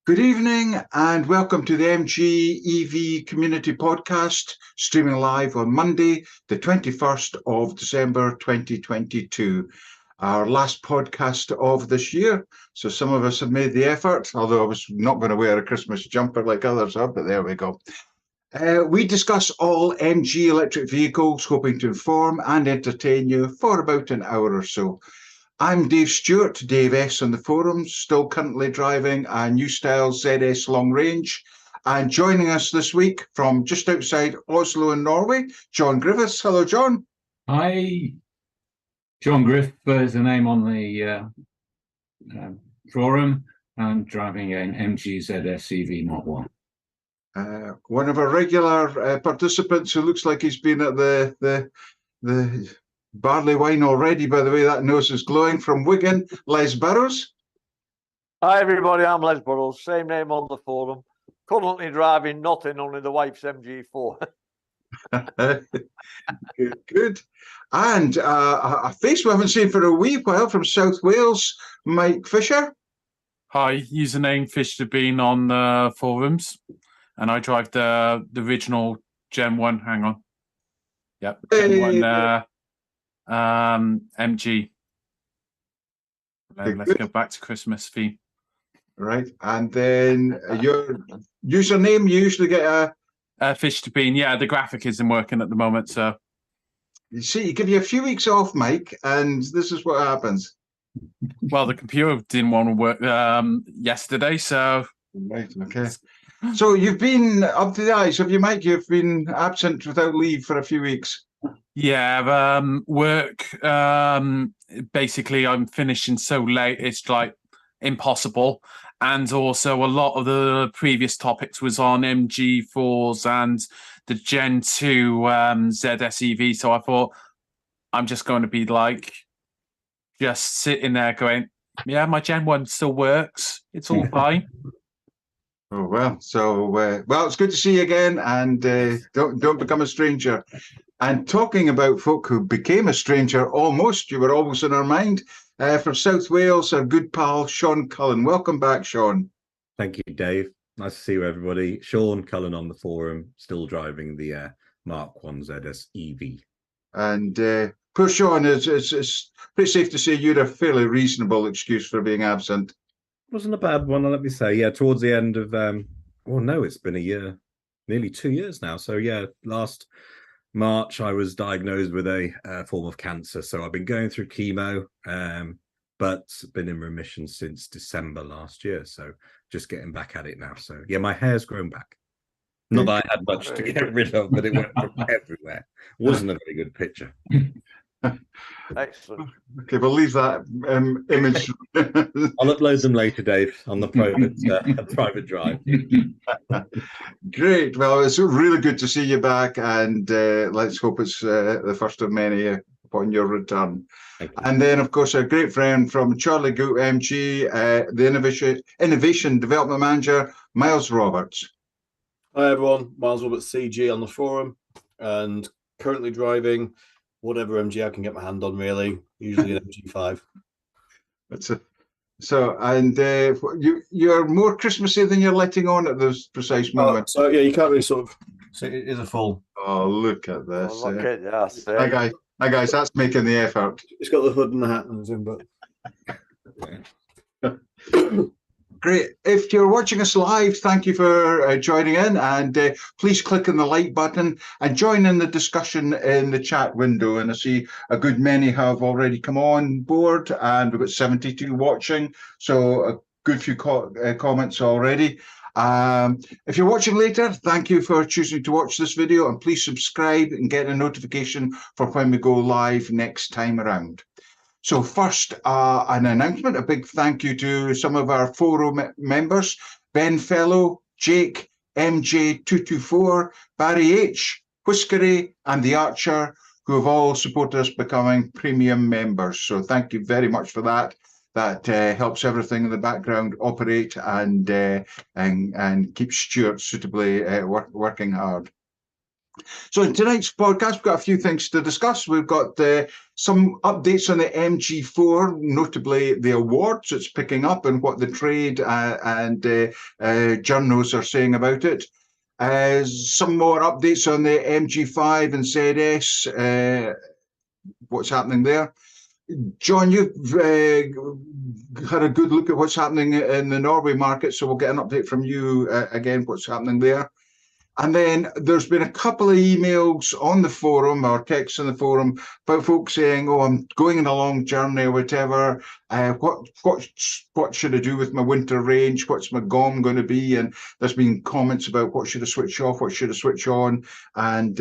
Good evening and welcome to the MG EV Community Podcast, streaming live on Monday, the 21st of December 2022. Our last podcast of this year. So some of us have made the effort, although I was not going to wear a Christmas jumper like others have, but there we go. We discuss all MG electric vehicles, hoping to inform and entertain you for about an hour or so. I'm Dave Stewart, Dave S on the forums, still currently driving a new style ZS long range. And joining us this week from just outside Oslo in Norway, John Griffiths. Hello, John. Hi. John Griffith is the name on the forum. I'm driving an MG ZS EV Model 1. One of our regular participants who looks like he's been at the barley wine already, by the way that nose is glowing, from Wigan, Les Burrows. Hi everybody, I'm Les Burrows, same name on the forum. Currently driving nothing, only the wife's MG4. Good. And a face we haven't seen for a wee while from South Wales, Mike Fisher. Hi, username FishTheBean on the forums, and I drive the original Gen 1. Hang on. Yep, Gen 1 MG. Let's go back to Christmas theme. Right, and then your username, you usually get a FishTheBean. Yeah, the graphic isn't working at the moment, so you see, you give you a few weeks off, Mike, and this is what happens. Well, the computer didn't want to work yesterday, so right, okay. So you've been up to the eyes, have you, Mike? You've been absent without leave for a few weeks. Yeah, work. Basically, I'm finishing so late, it's like impossible. And also, a lot of the previous topics was on MG4s and the Gen 2 ZS EV. So I thought I'm just going to be like, just sitting there going, yeah, my Gen 1 still works. It's all fine. Oh, well, so, well, it's good to see you again, and don't become a stranger. And talking about folk who became a stranger almost, you were always in our mind, from South Wales, our good pal, Sean Cullen. Welcome back, Sean. Thank you, Dave. Nice to see you, everybody. Sean Cullen on the forum, still driving the Mark 1 ZS EV. And poor Sean, it's pretty safe to say you're a fairly reasonable excuse for being absent. Wasn't a bad one, let me say. Yeah, towards the end of, well, no, it's been a year, nearly 2 years now. So, yeah, last March, I was diagnosed with a form of cancer. So I've been going through chemo, but been in remission since December last year. So just getting back at it now. So, yeah, my hair's grown back. Not that I had much to get rid of, but it went from everywhere. Wasn't a very good picture. Excellent. Okay, we'll leave that image. I'll upload them later, Dave, on the private drive. Great. Well, it's really good to see you back, and let's hope it's the first of many upon your return. And then, of course, a great friend from Charlie Goot MG, the Innovation Development Manager, Miles Roberts. Hi everyone, Miles Roberts CG on the forum, and currently driving whatever MG I can get my hand on, really, usually an MG5. That's it. So, and you're more Christmassy than you're letting on at this precise moment. So yeah, you can't really sort of see it is a full. Oh, look at this! Oh, look at that. Hi guys, that's making the effort. It's got the hood and the hat and everything, but Great. If you're watching us live, thank you for joining in, and please click on the like button and join in the discussion in the chat window. And I see a good many have already come on board, and we've got 72 watching, so a good few comments already. If you're watching later, thank you for choosing to watch this video, and please subscribe and get a notification for when we go live next time around. So first, an announcement, a big thank you to some of our forum members, Ben Fellow, Jake, MJ224, Barry H, Whiskery, and The Archer, who have all supported us becoming premium members. So thank you very much for that. That helps everything in the background operate and keeps Stuart suitably working hard. So in tonight's podcast, we've got a few things to discuss. We've got some updates on the MG4, notably the awards it's picking up and what the trade and journals are saying about it. Some more updates on the MG5 and ZS, what's happening there. John, you've had a good look at what's happening in the Norway market, so we'll get an update from you again, what's happening there. And then there's been a couple of emails on the forum or texts on the forum about folks saying, "Oh, I'm going on a long journey or whatever. What should I do with my winter range? What's my GOM going to be?" And there's been comments about what should I switch off, what should I switch on, and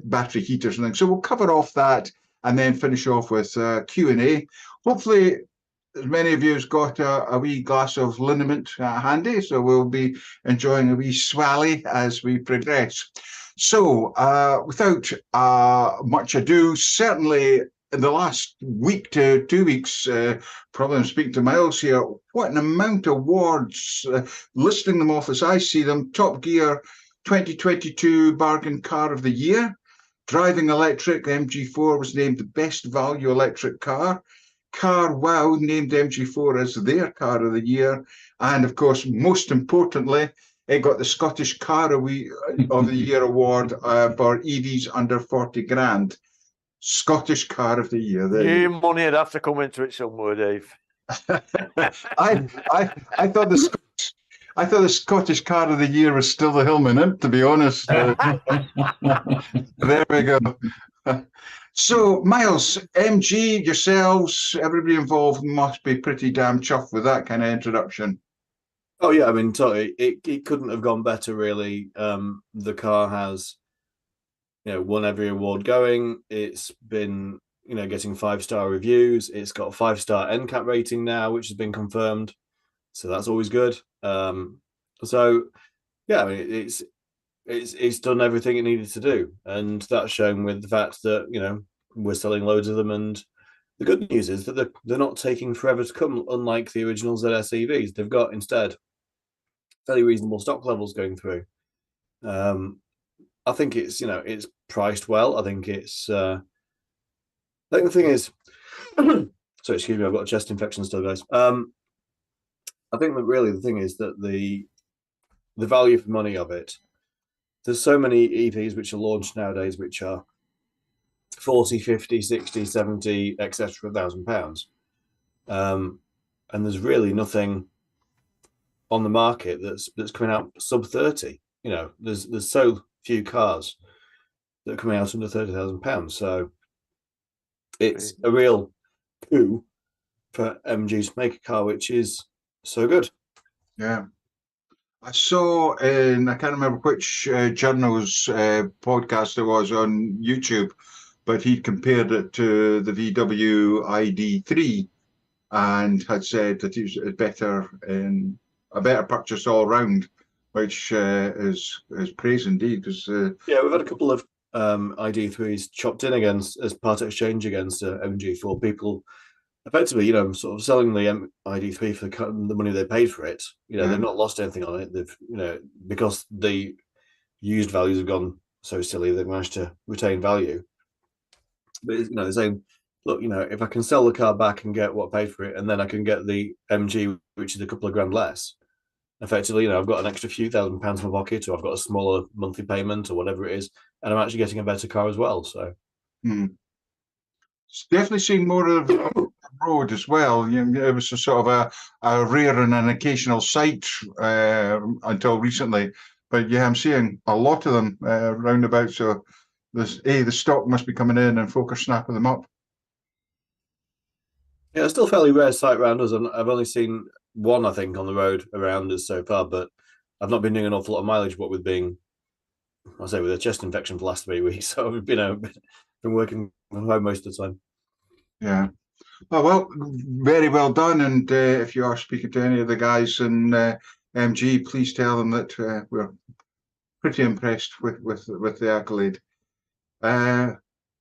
battery heaters and things. So we'll cover off that and then finish off with Q&A. Hopefully, as many of you has got a wee glass of liniment handy, so we'll be enjoying a wee swally as we progress. So without much ado, certainly in the last week to 2 weeks, probably I'm speaking to Miles here, what an amount of awards, listing them off as I see them. Top Gear 2022 Bargain Car of the Year. Driving Electric, MG4 was named the best value electric car. Car Wow named MG4 as their car of the year. And of course, most importantly, it got the Scottish Car of the Year award for EVs under 40 grand. Scottish Car of the Year. New money would have to come into it somewhere, Dave. I thought the Scottish Car of the Year was still the Hillman, to be honest. There we go. So, Miles, MG, yourselves, everybody involved must be pretty damn chuffed with that kind of introduction. Oh yeah, I mean, totally. It couldn't have gone better, really. The car has, won every award going. It's been, getting 5-star reviews. It's got a 5-star NCAP rating now, which has been confirmed. So that's always good. So yeah, I mean, it's done everything it needed to do, and that's shown with the fact that we're selling loads of them. And the good news is that they're not taking forever to come, unlike the original ZS EVs. They've got instead fairly reasonable stock levels going through. I think it's it's priced well. I think it's I think the thing is sorry, excuse me, I've got a chest infection still, guys. I think that really the thing is that the value for money of it, there's so many EVs which are launched nowadays which are 40, 50, 60, 70, etc. £1,000. And there's really nothing on the market that's coming out sub 30. There's so few cars that are coming out under £30,000. So it's a real coup for MG to make a car which is so good. Yeah. I saw I can't remember which journal's podcast it was on YouTube, but he compared it to the VW ID3 and had said that it was a better purchase all round, which is praise indeed. Because yeah, we've had a couple of ID3s chopped in against as part exchange against MG4. People effectively, sort of selling the ID3 for the money they paid for it. They've not lost anything on it. They've, because the used values have gone so silly, they've managed to retain value. But they're saying, look, if I can sell the car back and get what I paid for it, and then I can get the MG, which is a couple of grand less, effectively, I've got an extra few £1,000 in my pocket, or I've got a smaller monthly payment, or whatever it is, and I'm actually getting a better car as well. So, it's definitely seeing more of the road as well. It was a sort of a rare and an occasional sight until recently, but yeah, I'm seeing a lot of them roundabout. So the stock must be coming in and folk are snapping them up. Yeah, it's still fairly rare sight around us, and I've only seen one, I think, on the road around us so far, but I've not been doing an awful lot of mileage, what with being, with a chest infection for the last 3 weeks, so I've been working from home most of the time. Yeah. Oh, well, very well done. And if you are speaking to any of the guys in MG, please tell them that we're pretty impressed with the accolade.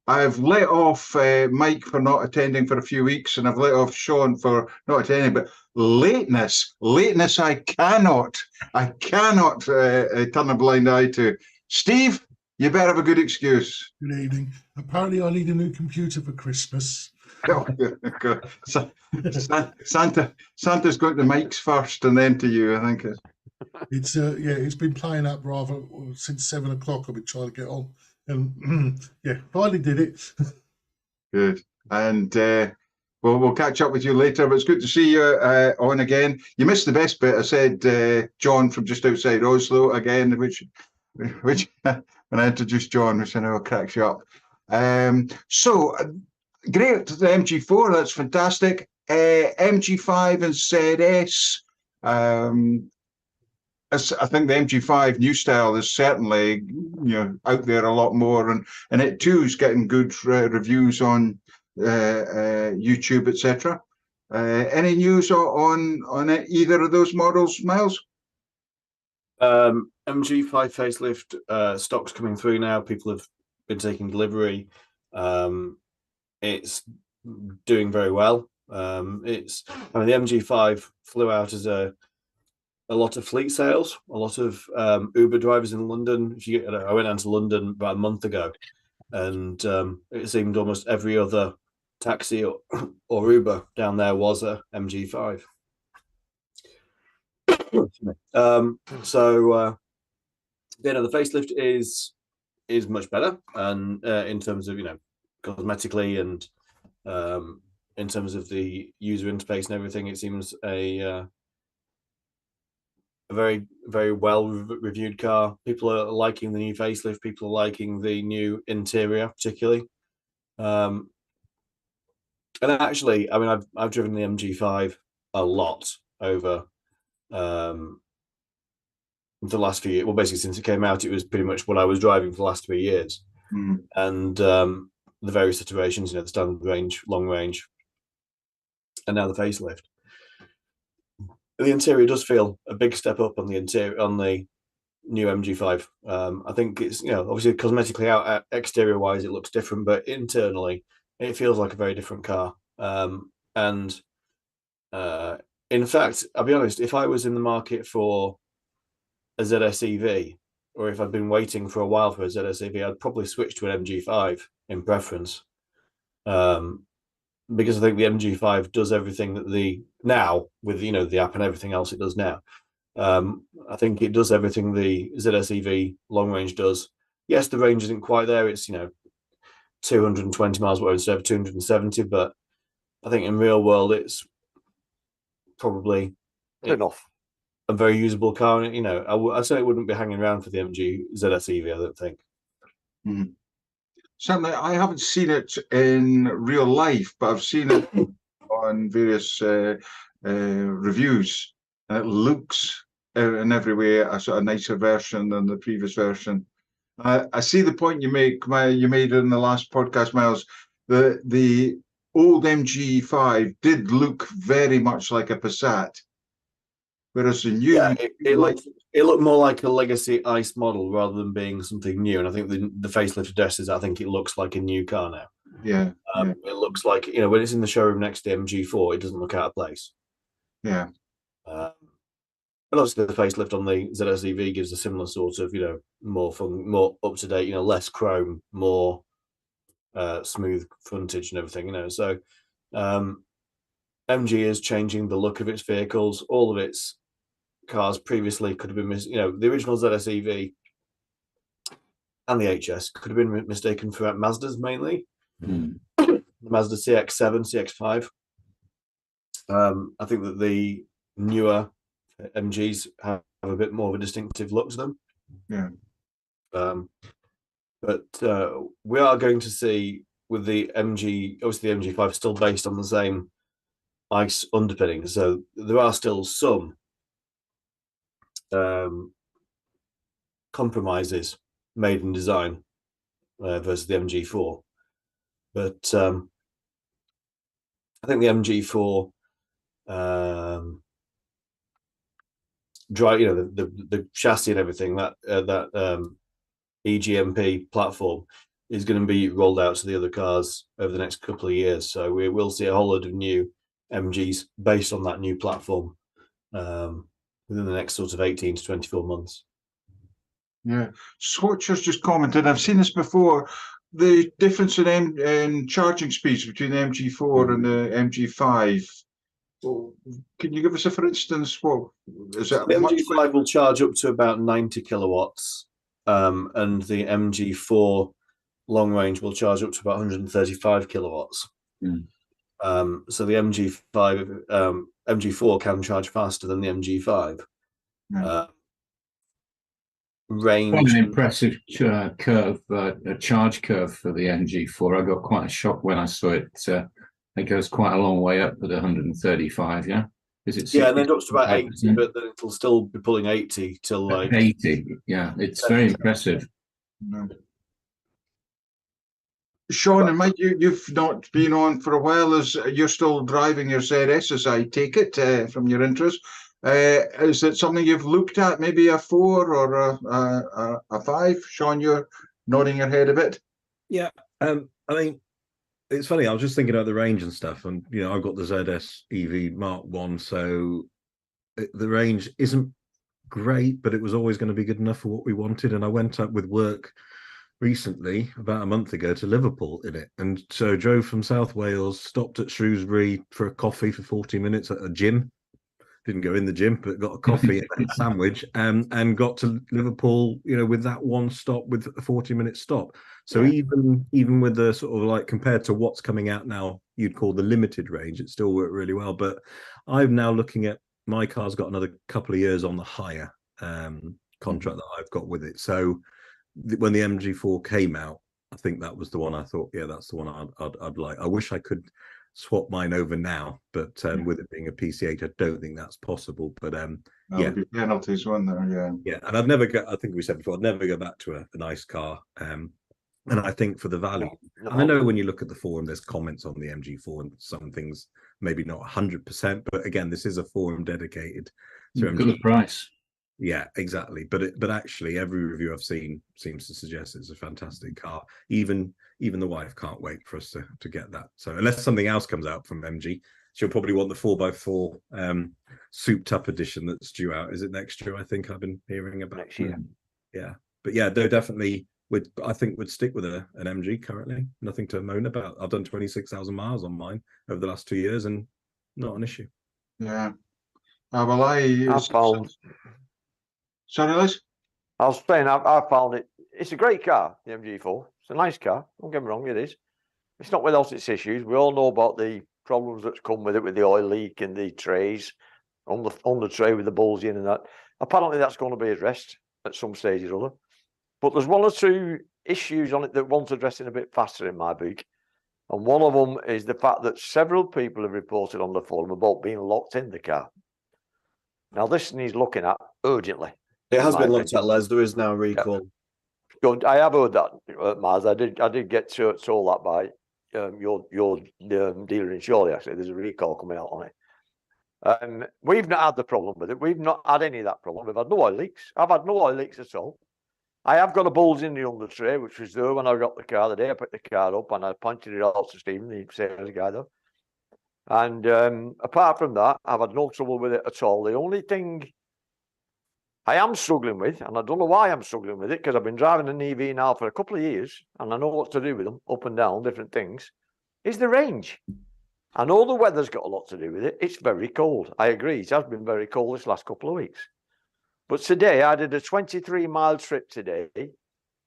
I've let off Mike for not attending for a few weeks, and I've let off Sean for not attending, but lateness, I cannot turn a blind eye to. Steve, You better have a good excuse. Good evening. Apparently, I need a new computer for Christmas. Oh, God. Santa's going to Mike's first and then to you, I think. It's it's been playing up rather since 7 o'clock. I've been trying to get on, and yeah, finally did it. Good. And we'll catch up with you later, but it's good to see you on again. You missed the best bit. I said John from just outside Oslo again, which when I introduced John, which I know cracks you up. So great, the MG4, that's fantastic. MG5 and ZS. I think the MG5 new style is certainly out there a lot more, and it too is getting good reviews on YouTube, etc. Any news on either of those models, Miles? MG5 facelift stock's coming through now. People have been taking delivery. It's doing very well. The MG5 flew out as a lot of fleet sales, a lot of Uber drivers in London. I went down to London about a month ago, and it seemed almost every other taxi or Uber down there was a MG5. The facelift is much better, and in terms of cosmetically and in terms of the user interface and everything, it seems a very, very well reviewed car. People are liking the new facelift. People are liking the new interior, particularly. And actually, I mean, I've driven the MG5 a lot over the last few years. Well, basically, since it came out, it was pretty much what I was driving for the last 3 years. And the various iterations, the standard range, long range, and now the facelift. The interior does feel a big step up on the interior on the new MG5. I think it's obviously cosmetically out exterior wise it looks different, but internally it feels like a very different car. In fact, I'll be honest, if I was in the market for a ZS EV, or if I'd been waiting for a while for a ZS EV, I'd probably switch to an MG5 in preference. Because I think the MG5 does everything that now with the app and everything else it does now. I think it does everything the ZS EV long range does. Yes, the range isn't quite there. It's 220 miles per hour instead of 270, but I think in real world it's probably enough. A very usable car. I'd say it wouldn't be hanging around for the MG ZS EV, I don't think. Certainly, I haven't seen it in real life, but I've seen it on various reviews, and it looks in every way a sort of nicer version than the previous version. I see the point you made in the last podcast, Miles. The old MG5 did look very much like a Passat, whereas the new it looked more like a legacy ICE model rather than being something new. And I think the facelift addresses, I think it looks like a new car now. Yeah. It looks like, when it's in the showroom next to the MG4, it doesn't look out of place. Yeah. But obviously the facelift on the ZS EV gives a similar sort of, more fun, more up to date, less chrome, more smooth frontage and everything, So MG is changing the look of its vehicles. All of its cars previously could have been, the original ZS EV and the HS could have been mistaken for Mazdas mainly. The Mazda CX-7, CX-5. I think that the newer MGs have a bit more of a distinctive look to them. Yeah. But we are going to see with the MG, obviously the MG5 is still based on the same ICE underpinning, so there are still some compromises made in design versus the MG4, but I think the MG4 drive, the chassis and everything, that EGMP platform is going to be rolled out to the other cars over the next couple of years. So we will see a whole load of new MGs based on that new platform within the next sort of 18 to 24 months. Yeah. Swatcher's just commented, I've seen this before, the difference in charging speeds between the MG4 and the MG5. Well, can you give us a for instance? What is So it? the Much MG5 will charge up to about 90 kilowatts, and the MG4 long range will charge up to about 135 kilowatts. So the MG4 can charge faster than the MG5. Range. Quite an impressive curve, a charge curve for the MG4. I got quite a shock when I saw it. It goes quite a long way up at 135. Yeah, is it? Yeah, and then it drops to about 80, but then it'll still be pulling 80 till like 80. Yeah, it's very impressive. No. Sean and Mike, you've not been on for a while. As you're still driving your ZS, as I take it from your interest. Is it something you've looked at? Maybe a 4 or a 5? Sean, you're nodding your head a bit. Yeah, I mean, it's funny. I was just thinking about the range and stuff, and I've got the ZS EV Mark 1, so the range isn't great, but it was always going to be good enough for what we wanted. And I went up with work recently, about a month ago, to Liverpool in it, and so drove from South Wales, stopped at Shrewsbury for a coffee for 40 minutes at a gym. Didn't go in the gym, but got a coffee and a sandwich, and got to Liverpool, with that one stop, with a 40-minute stop. So even with the sort of like, compared to what's coming out now, you'd call the limited range, it still worked really well. But I'm now looking at, my car's got another couple of years on the hire contract that I've got with it. So when the MG4 came out, I think that was the one I thought, yeah, that's the one I'd like. I wish I could swap mine over now, but with it being a PCH, I don't think that's possible. But There'll be penalties, won't there? Yeah, and I'd never go. I think we said before, I'd never go back to a nice car. And I think for the value, I know when you look at the forum, there's comments on the MG4 and some things maybe not 100%, but again, this is a forum dedicated to MG. Good price. Yeah, exactly. But actually, every review I've seen seems to suggest it's a fantastic car. Even the wife can't wait for us to get that. So unless something else comes out from MG, she'll probably want the 4x4 souped up edition that's due out. Is it next year? I think I've been hearing about next year. Yeah, but yeah, they're definitely. I think would stick with an MG currently. Nothing to moan about. I've done 26,000 miles on mine over the last 2 years, and not an issue. Yeah. Well, I found. Sorry, Liz? I was saying, I found it. It's a great car, the MG4. It's a nice car. Don't get me wrong, it is. It's not without its issues. We all know about the problems that's come with it, with the oil leak and the trays on the tray with the balls in and that. Apparently, that's going to be addressed at some stage or other. But there's one or two issues on it that want addressing a bit faster in my book. And one of them is the fact that several people have reported on the forum about being locked in the car. Now, this needs looking at urgently. It has been looked at, Les. There is now a recall. Good. I have heard that, Miles. I did get told that by your dealer in Chorley. Actually, there's a recall coming out on it. We've not had the problem with it. We've not had any of that problem. We've had no oil leaks. I've had no oil leaks at all. I have got a bulge in the under tray, which was there when I got the car the day I picked the car up, and I pointed it out to Stephen, the sales guy there. And apart from that, I've had no trouble with it at all. The only thing I am struggling with, and I don't know why I'm struggling with it, because I've been driving an EV now for a couple of years, and I know what to do with them, up and down, different things, is the range. I know the weather's got a lot to do with it. It's very cold. I agree. It has been very cold this last couple of weeks. But today, I did a 23-mile trip today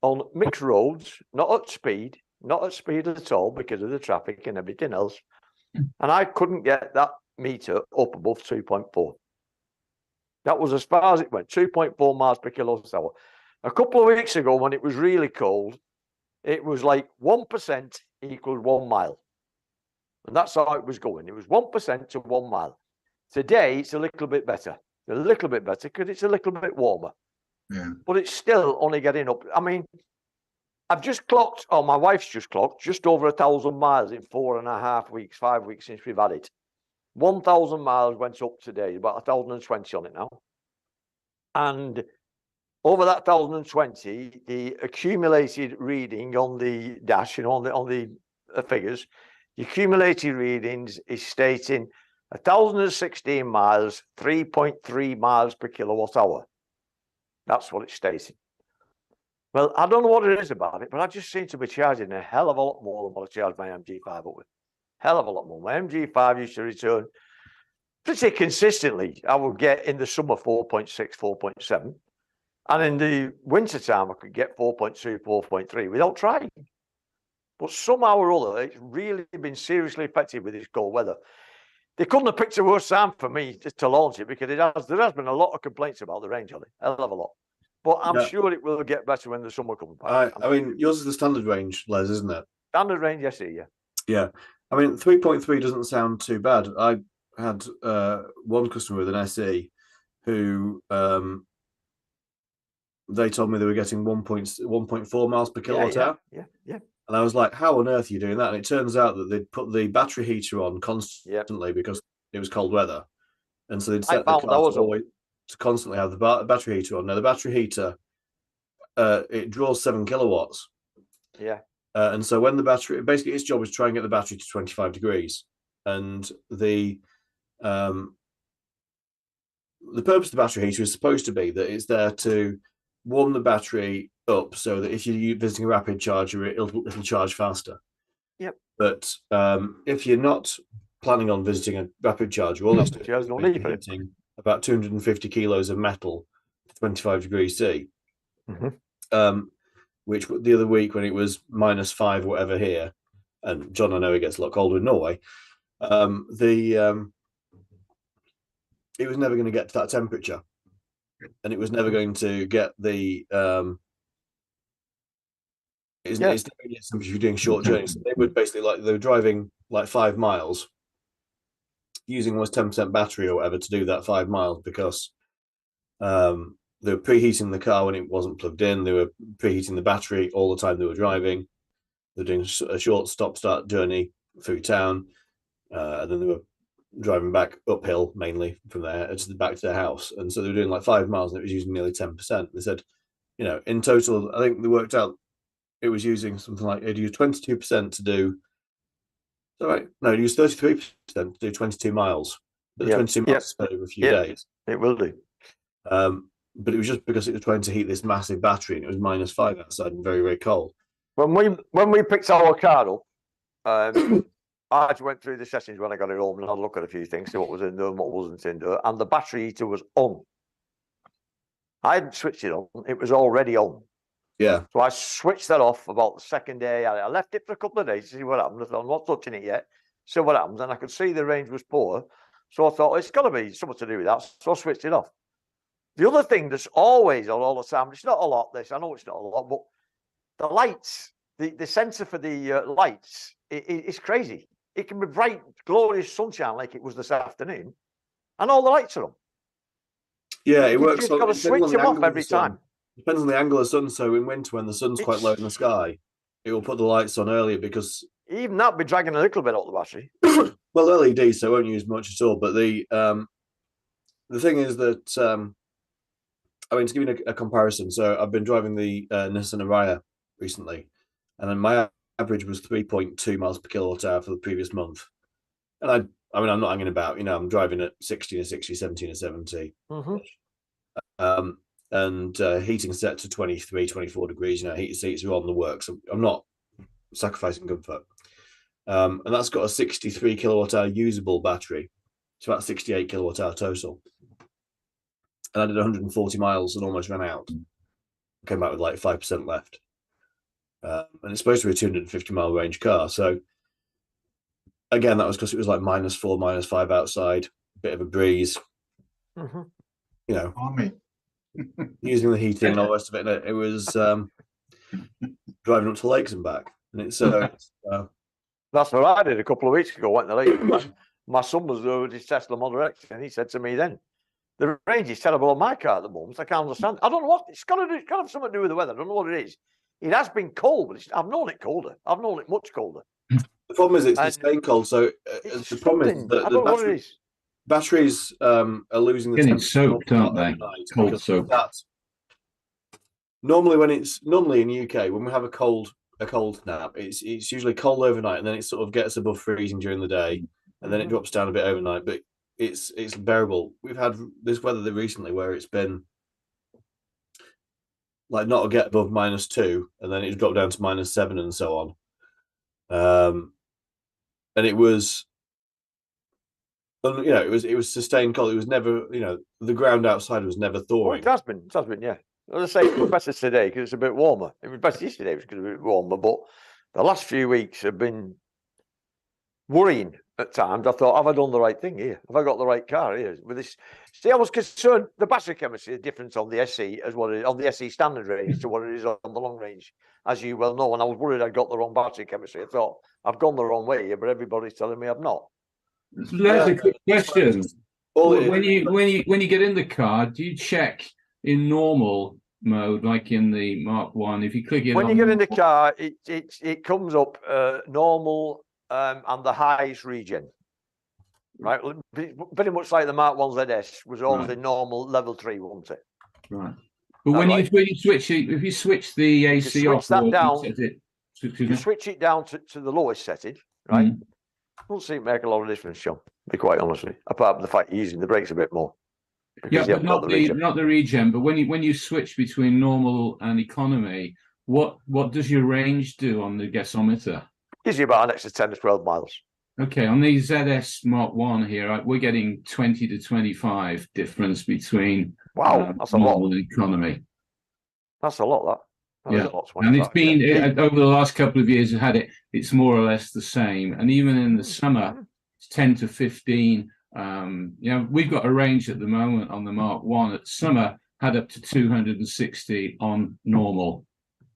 on mixed roads, not at speed at all because of the traffic and everything else. And I couldn't get that meter up above 2.4. That was as far as it went, 2.4 miles per kilowatt-hour. A couple of weeks ago, when it was really cold, it was like 1% equals 1 mile. And that's how it was going. It was 1% to 1 mile. Today, it's a little bit better. A little bit better because it's a little bit warmer. Yeah. But it's still only getting up. I mean, I've just clocked, or my wife's just clocked, just over 1,000 miles in 4.5 weeks, 5 weeks since we've had it. 1,000 miles went up today, about 1,020 on it now. And over that 1,020, the accumulated reading on the dash, on the figures, the accumulated readings is stating 1,016 miles, 3.3 miles per kilowatt hour. That's what it's stating. Well, I don't know what it is about it, but I just seem to be charging a hell of a lot more than what I charge my MG5 up with. Hell of a lot more. My MG5 used to return pretty consistently. I would get in the summer 4.6, 4.7. And in the winter time, I could get 4.2, 4.3 without trying. But somehow or other, it's really been seriously affected with this cold weather. They couldn't have picked a worse time for me to launch it because there has been a lot of complaints about the range on it. Hell of a lot. But I'm sure it will get better when the summer comes back. I mean, yours is the standard range, Les, isn't it? Standard range, yes, yeah. Yeah. I mean, 3.3 doesn't sound too bad. I had one customer with an SE who they told me they were getting 1.4 miles per kilowatt hour. Yeah. And I was like, how on earth are you doing that? And it turns out that they'd put the battery heater on constantly because it was cold weather. And so they'd set the car to constantly have the battery heater on. Now, the battery heater, it draws 7 kilowatts. Yeah. And so when the battery, basically its job is to try and get the battery to 25 degrees. And the purpose of the battery heater is supposed to be that it's there to warm the battery up so that if you're visiting a rapid charger, it'll charge faster. Yep. But if you're not planning on visiting a rapid charger, all it's doing about 250 kilos of metal to 25 degrees C. Which the other week when it was -5 whatever here, and John, I know it gets a lot colder in Norway, it was never going to get to that temperature, and it was never going to get the it's never going to get temperature if you're doing short journeys. They would basically they were driving like 5 miles using almost 10% battery or whatever to do that 5 miles because they were preheating the car when it wasn't plugged in. They were preheating the battery all the time they were driving. They were doing a short stop-start journey through town, and then they were driving back uphill mainly from there back to their house. And so they were doing like 5 miles, and it was using nearly 10%. They said, in total, I think they worked out it was using something like it used 22% to do. All right, no, it used 33% to do 22 miles. But the 22 miles is spread over a few days. It will do. But it was just because it was trying to heat this massive battery, and it was -5 outside and very, very cold. When we picked our car up, I just went through the settings when I got it home and had a look at a few things, see what was in there and what wasn't in there, and the battery heater was on. I hadn't switched it on; it was already on. Yeah. So I switched that off about the second day. I left it for a couple of days to see what happened. I'm not touching it yet. See what happens, and I could see the range was poor, so I thought it's got to be something to do with that. So I switched it off. The other thing that's always on all the time, it's not a lot, I know it's not a lot, but the lights, the sensor for the lights, it's crazy. It can be bright, glorious sunshine like it was this afternoon, and all the lights are on. Yeah, it works. You've just got to switch them off every time. Depends on the angle of the sun. So in winter, when the sun's quite low in the sky, it will put the lights on earlier because... Even that be dragging a little bit out the battery. Well, LED, so it won't use much at all. But the thing is that... I mean, to give you a comparison, so I've been driving the Nissan Ariya recently, and then my average was 3.2 miles per kilowatt hour for the previous month. And I mean, I'm not hanging about, I'm driving at 60 to 60, 17 to 70. And heating set to 23, 24 degrees, heated seats are on the works. I'm not sacrificing comfort. And that's got a 63 kilowatt hour usable battery. It's about 68 kilowatt hour total. And I did 140 miles and almost ran out. Came back with like 5% left. And it's supposed to be a 250 mile range car. So again, that was because it was like -4, -5 outside, bit of a breeze. Using the heating and all the rest of it. And it was driving up to Lakes and back. And it's that's what I did a couple of weeks ago. Went to Lakes. My son was there with his Tesla Model X, and he said to me then, the range is terrible on my car at the moment. I can't understand. I don't know what it's got to do. It's got to have something to do with the weather. I don't know what it is. It has been cold, but I've known it colder. I've known it much colder. The problem is it's staying cold. So the problem is that the batteries are losing the getting soaked, aren't they? Cold soaked. Normally in the UK when we have a cold snap, it's usually cold overnight, and then it sort of gets above freezing during the day, and then it drops down a bit overnight. But it's bearable. We've had this weather recently where it's been like not get above -2, and then it dropped down to -7 and so on. And it was, it was sustained cold. It was never, the ground outside was never Well, thawing. it has been, yeah. As I say, it was better today because it's a bit warmer. It was better yesterday because it was a bit warmer, but the last few weeks have been worrying at times. I thought, have I done the right thing here? Have I got the right car here? With this, see, I was concerned the battery chemistry is different on the SE as what it is on the SE standard range to what it is on the long range, as you well know. And I was worried I'd got the wrong battery chemistry. I thought I've gone the wrong way here, but everybody's telling me I've not. That's a quick question. All it When is- you get in the car, do you check in normal mode, like in the Mark One? If you click it When on you get in the normal- car, it comes up normal and the highest regen. Right, very much like the Mark 1 ZS was always Right. in normal level 3, wasn't it? right. But All when right. you switch it, if you switch the AC switch off, that or you down, set it, excuse You me? switch it down to the lowest setting, right? Won't seem to make a lot of difference, Sean. To be quite honest with you, apart from the fact you're using the brakes a bit more. Yeah, Because you but haven't got not the regen. not the regen. But when you switch between normal and economy, what does your range do on the gasometer? Gives you about an extra 10 to 12 miles. Okay, on the ZS Mark 1 here, we're getting 20 to 25 difference between Wow, that's a lot. normal and economy. That's a lot, that. Yeah, a lot, and it's 25, been yeah. over the last couple of years, it's more or less the same. And even in the summer, it's 10 to 15. We've got a range at the moment on the Mark 1 at summer had up to 260 on normal.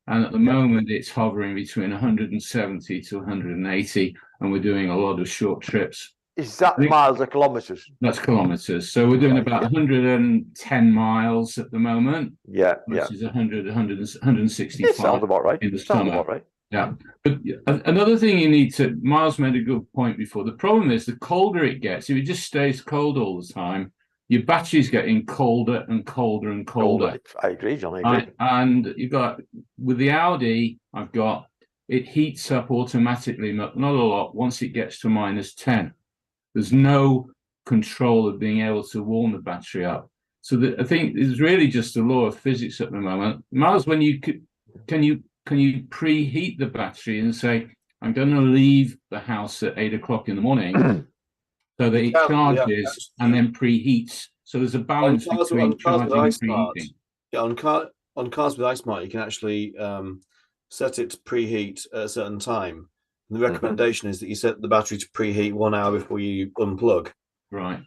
And at the moment, it's hovering between 170 to 180, and we're doing a lot of short trips. Is that miles or kilometers? That's kilometers. So we're doing Right, about yeah. 110 miles at the moment, Yeah, which yeah. is 165 It sounds about right. in the Sounds summer. about right. Yeah. But another thing you need to, Miles made a good point before. The problem is the colder it gets, if it just stays cold all the time, your battery's getting colder and colder and colder. I agree, John. I agree. And you've got, with the Audi, it heats up automatically, not a lot, once it gets to -10. There's no control of being able to warm the battery up. So I think it's really just the law of physics at the moment. Miles, when can you preheat the battery and say, I'm going to leave the house at 8 o'clock in the morning so that it charges and then preheats. So there's a balance between charging and preheating. Yeah, on cars with iSmart, you can actually set it to preheat at a certain time. And the recommendation is that you set the battery to preheat 1 hour before you unplug. Right.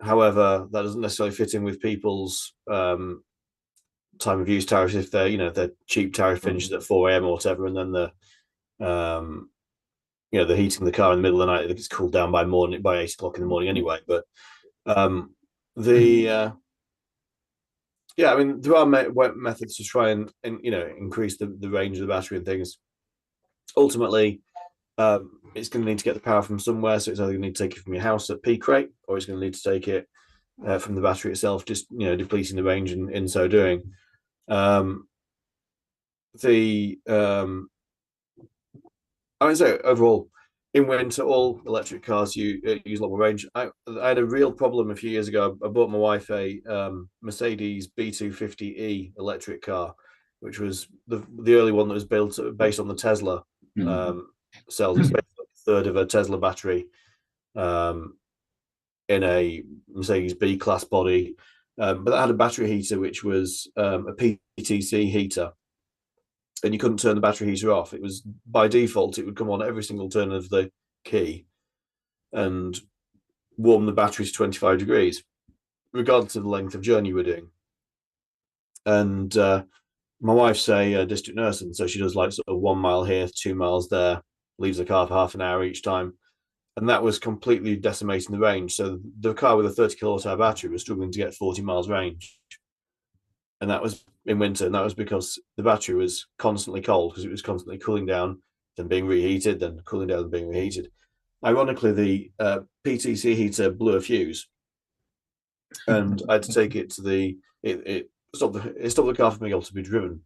However, that doesn't necessarily fit in with people's time of use tariffs if they're cheap tariff finishes at 4 a.m. or whatever, and then they're heating the car in the middle of the night. It's cooled down by 8 o'clock in the morning anyway. But I mean, there are methods to try and increase the range of the battery and things. Ultimately, it's going to need to get the power from somewhere, so it's either going to need to take it from your house at peak rate, or it's going to need to take it from the battery itself, just depleting the range in so doing. I would say overall, in winter, all electric cars use a lot more range. I had a real problem a few years ago. I bought my wife a Mercedes B250e electric car, which was the early one that was built based on the Tesla cells. It's basically a third of a Tesla battery in a Mercedes B-class body. But that had a battery heater, which was a PTC heater. And you couldn't turn the battery heater off. It was by default, it would come on every single turn of the key and warm the battery to 25 degrees, regardless of the length of journey we're doing. And my wife's a district nurse, and so she does like sort of 1 mile here, 2 miles there, leaves the car for half an hour each time. And that was completely decimating the range. So the car with a 30 kilowatt hour battery was struggling to get 40 miles range. And that was in winter, and that was because the battery was constantly cold, because it was constantly cooling down, then being reheated, then cooling down and being reheated. Ironically, the PTC heater blew a fuse, and I had to take it to it stopped the car from being able to be driven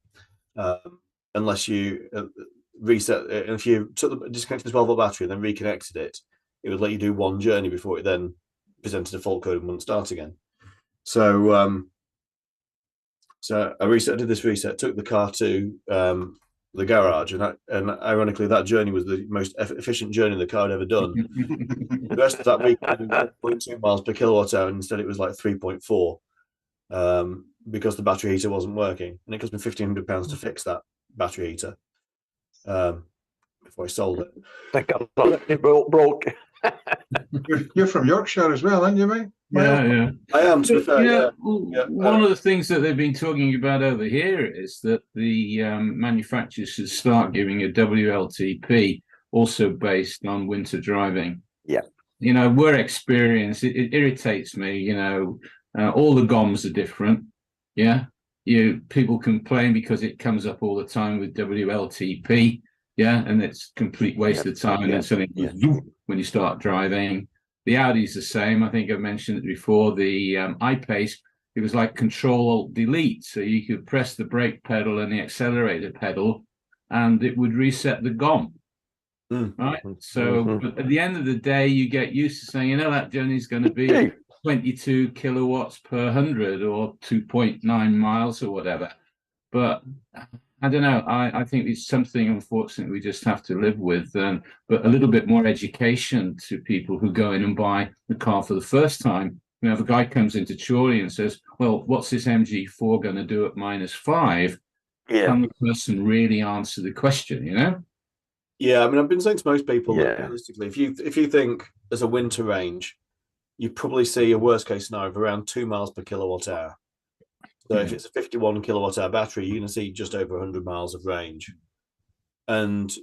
unless you reset it. And if you disconnected the 12-volt battery and then reconnected it, it would let you do one journey before it then presented a fault code and wouldn't start again. So So I did this reset, took the car to the garage, and ironically, that journey was the most efficient journey the car had ever done. The rest of that week, I did 1.2 miles per kilowatt hour, and instead it was like 3.4 because the battery heater wasn't working, and it cost me £1,500 to fix that battery heater before I sold it. Thank God it broke. You're from Yorkshire as well, aren't you, mate? Yeah. I am, to be fair. Yeah. One of the things that they've been talking about over here is that the manufacturers should start giving a WLTP also based on winter driving. Yeah. We're experienced. It irritates me. All the GOMs are different. Yeah. People complain because it comes up all the time with WLTP. Yeah, and it's complete waste of time. And then something goes when you start driving. The Audi's the same. I think I've mentioned it before. The I-Pace, it was like Control-Alt-Delete. So you could press the brake pedal and the accelerator pedal, and it would reset the GOM. Right? So but at the end of the day, you get used to saying, that journey's going to be 22 kilowatts per 100 or 2.9 miles or whatever. But I don't know. I think it's something, unfortunately, we just have to live with. But a little bit more education to people who go in and buy the car for the first time. If a guy comes into Chorley and says, well, what's this MG4 going to do at -5? Yeah. Can the person really answer the question, Yeah, I mean, I've been saying to most people that realistically, if you think as a winter range, you probably see a worst case scenario of around 2 miles per kilowatt hour. So if it's a 51 kilowatt hour battery, you're going to see just over 100 miles of range. And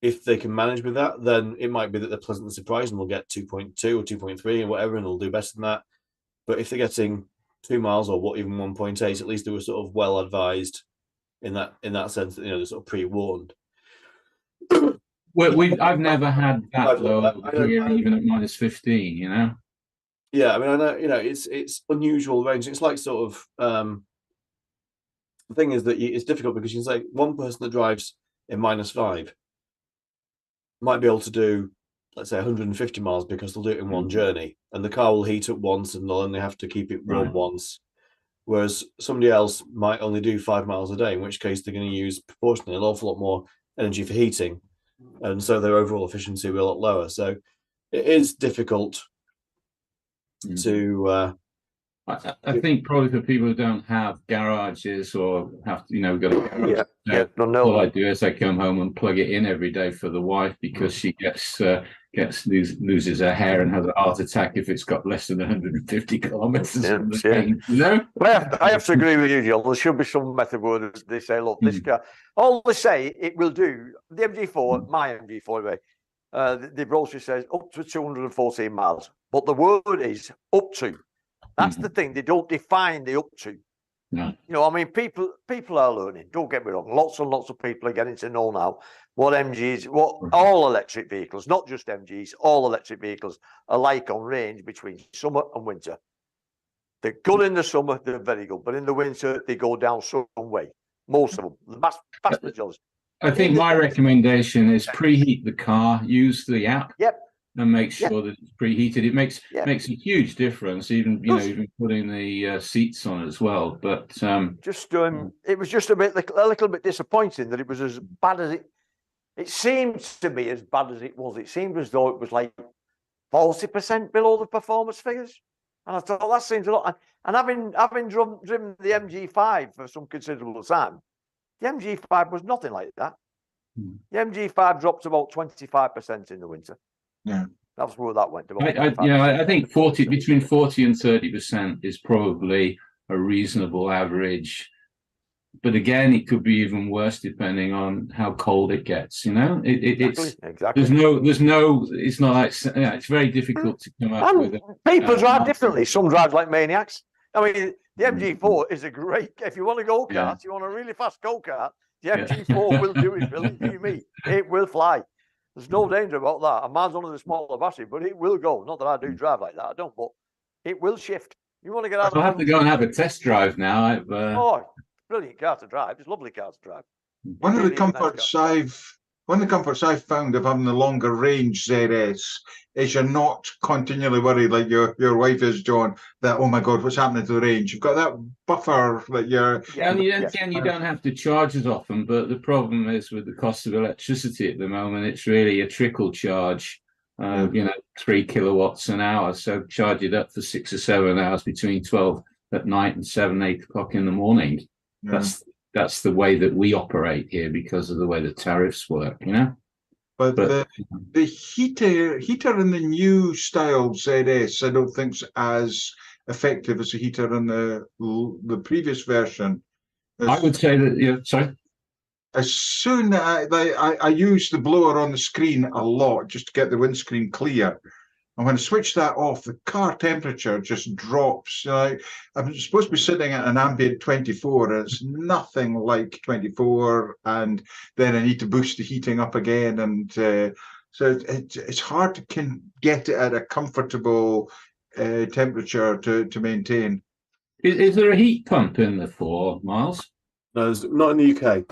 if they can manage with that, then it might be that they're pleasantly surprised and will get 2.2 or 2.3 or whatever, and they'll do better than that. But if they're getting 2 miles or even 1.8, at least they were sort of well advised in that sense that they're sort of pre-warned. Well, I've never had that low here, even at -15. Yeah, I mean, I know, it's unusual range. It's like sort of the thing is that it's difficult because you can say one person that drives in -5 might be able to do, let's say, 150 miles because they'll do it in one journey, and the car will heat up once and they'll only have to keep it warm once. Whereas somebody else might only do 5 miles a day, in which case they're going to use proportionally an awful lot more energy for heating, and so their overall efficiency will be a lot lower. So it is difficult to I think probably for people who don't have garages or have to, go to garage, all I do is I come home and plug it in every day for the wife because she loses her hair and has a heart attack if it's got less than 150 kilometers. Well, I have to agree with you, John. There should be some method where they say, look, this car, all they say it will do, the MG4, my MG4 anyway, the brochure says up to 214 miles, but the word is up to. That's the thing. They don't define the up to. No. I mean, people are learning. Don't get me wrong. Lots and lots of people are getting to know now what MGs, what all electric vehicles, not just MGs, all electric vehicles are like on range between summer and winter. They're good in the summer, they're very good, but in the winter they go down some way. Most of them, the vast majority. I think my recommendation is preheat the car, use the app. Yep. And make sure that it's preheated. It makes a huge difference. Even even putting the seats on as well. But it was just a little bit disappointing that it was as bad as it seemed to be as bad as it was. It seemed as though it was like 40% below the performance figures, and I thought that seems a lot. And having driven the MG5 for some considerable time, the MG5 was nothing like that. The MG5 dropped about 25% in the winter. Yeah, that's where that went. I think between 40 and 30% is probably a reasonable average. But again, it could be even worse depending on how cold it gets. Exactly. There's no. It's not like it's very difficult to come up with. People drive differently. Some drive like maniacs. I mean, the MG4 is a great. If you want to go kart, you want a really fast go kart. The MG4 will do it. Believe you me, it will fly. There's no danger about that. And mine's only the smaller battery, but it will go. Not that I do drive like that. I don't, but it will shift. You want to get out I'll have to go and have a test drive now. Oh, brilliant car to drive. It's a lovely car to drive. One of the comforts I've one of the comforts I've found of having the longer range ZS is you're not continually worried like your wife is, John, that, oh my God, what's happening to the range? You've got that buffer that you're... And again, you don't have to charge as often, but the problem is with the cost of electricity at the moment, it's really a trickle charge, 3 kilowatts an hour. So charge it up for 6 or 7 hours between 12 at night and 7, 8 o'clock in the morning. Yeah. That's the way that we operate here because of the way the tariffs work, But the heater in the new style ZS, I don't think's as effective as the heater in the previous version. I would say that, sorry? As soon as I use the blower on the screen a lot just to get the windscreen clear. And when I switch that off, the car temperature just drops. I'm supposed to be sitting at an ambient 24, and it's nothing like 24. And then I need to boost the heating up again. And so it's hard to get it at a comfortable temperature to maintain. Is there a heat pump in the 4, Miles? No, there's not in the UK.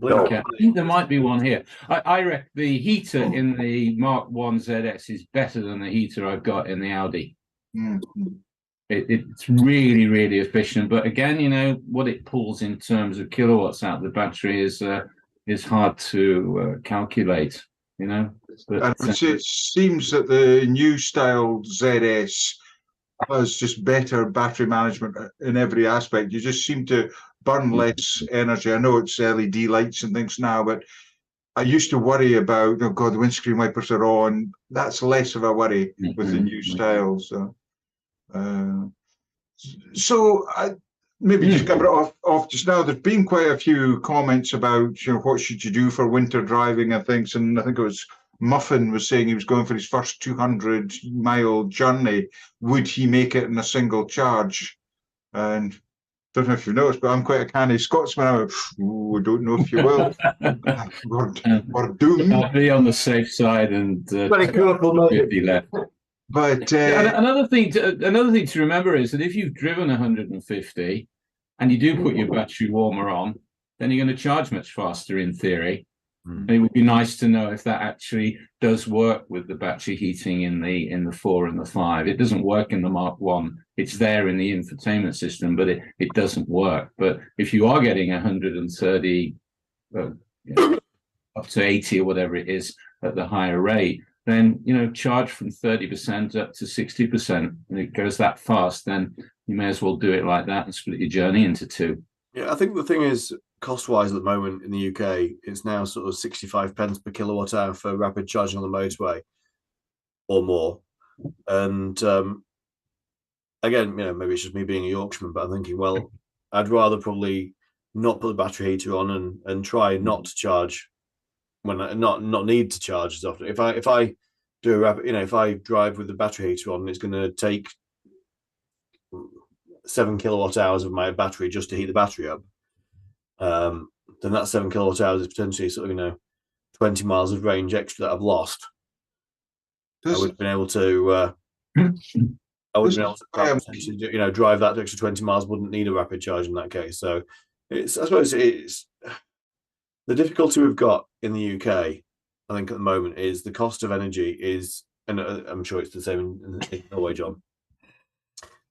Okay. I think there might be one here. I reckon the heater in the Mark 1 ZS is better than the heater I've got in the Audi. Mm-hmm. It's really, really efficient. But again, what it pulls in terms of kilowatts out of the battery is hard to calculate, But it seems that the new style ZS has just better battery management in every aspect. You just seem to burn less energy. I know it's LED lights and things now, but I used to worry about, oh God, the windscreen wipers are on. That's less of a worry with the new style. So maybe just cover it off just now. There's been quite a few comments about, what should you do for winter driving and things. And I think it was Muffin was saying he was going for his first 200-mile journey. Would he make it in a single charge? And don't know if you've noticed, but I'm quite a canny Scotsman. I don't know if you will. we're doomed. I'll be on the safe side and 50 left. But another thing to remember is that if you've driven 150 and you do put your battery warmer on, then you're going to charge much faster in theory. And it would be nice to know if that actually does work with the battery heating in the 4 and the 5. It doesn't work in the Mark 1. It's there in the infotainment system, but it doesn't work. But if you are getting 130 up to 80 or whatever it is at the higher rate, then charge from 30% up to 60%, and it goes that fast, then you may as well do it like that and split your journey into 2. Yeah, I think the thing is, cost-wise at the moment in the UK, it's now sort of 65 pence per kilowatt hour for rapid charging on the motorway or more. And again, maybe it's just me being a Yorkshireman, but I'm thinking, well, I'd rather probably not put the battery heater on and try not to charge when I not need to charge as often. If I do a rapid, if I drive with the battery heater on, it's going to take 7 kilowatt hours of my battery just to heat the battery up. Then that 7 kilowatt hours is potentially sort of 20 miles of range extra that I've lost. I would have been able to drive that extra 20 miles, wouldn't need a rapid charge in that case. So I suppose it's the difficulty we've got in the UK, I think at the moment, is the cost of energy is, and I'm sure it's the same in Norway, John.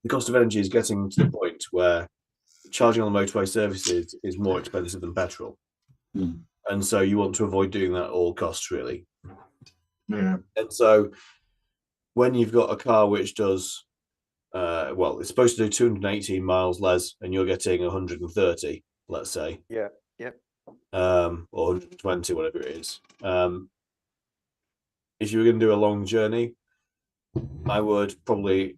The cost of energy is getting to the point where charging on the motorway services is more expensive than petrol. And so you want to avoid doing that at all costs, really. Yeah. And so when you've got a car which does, it's supposed to do 218 miles, Les, and you're getting 130, let's say. Yeah. Or 120, whatever it is. If you were going to do a long journey, I would probably,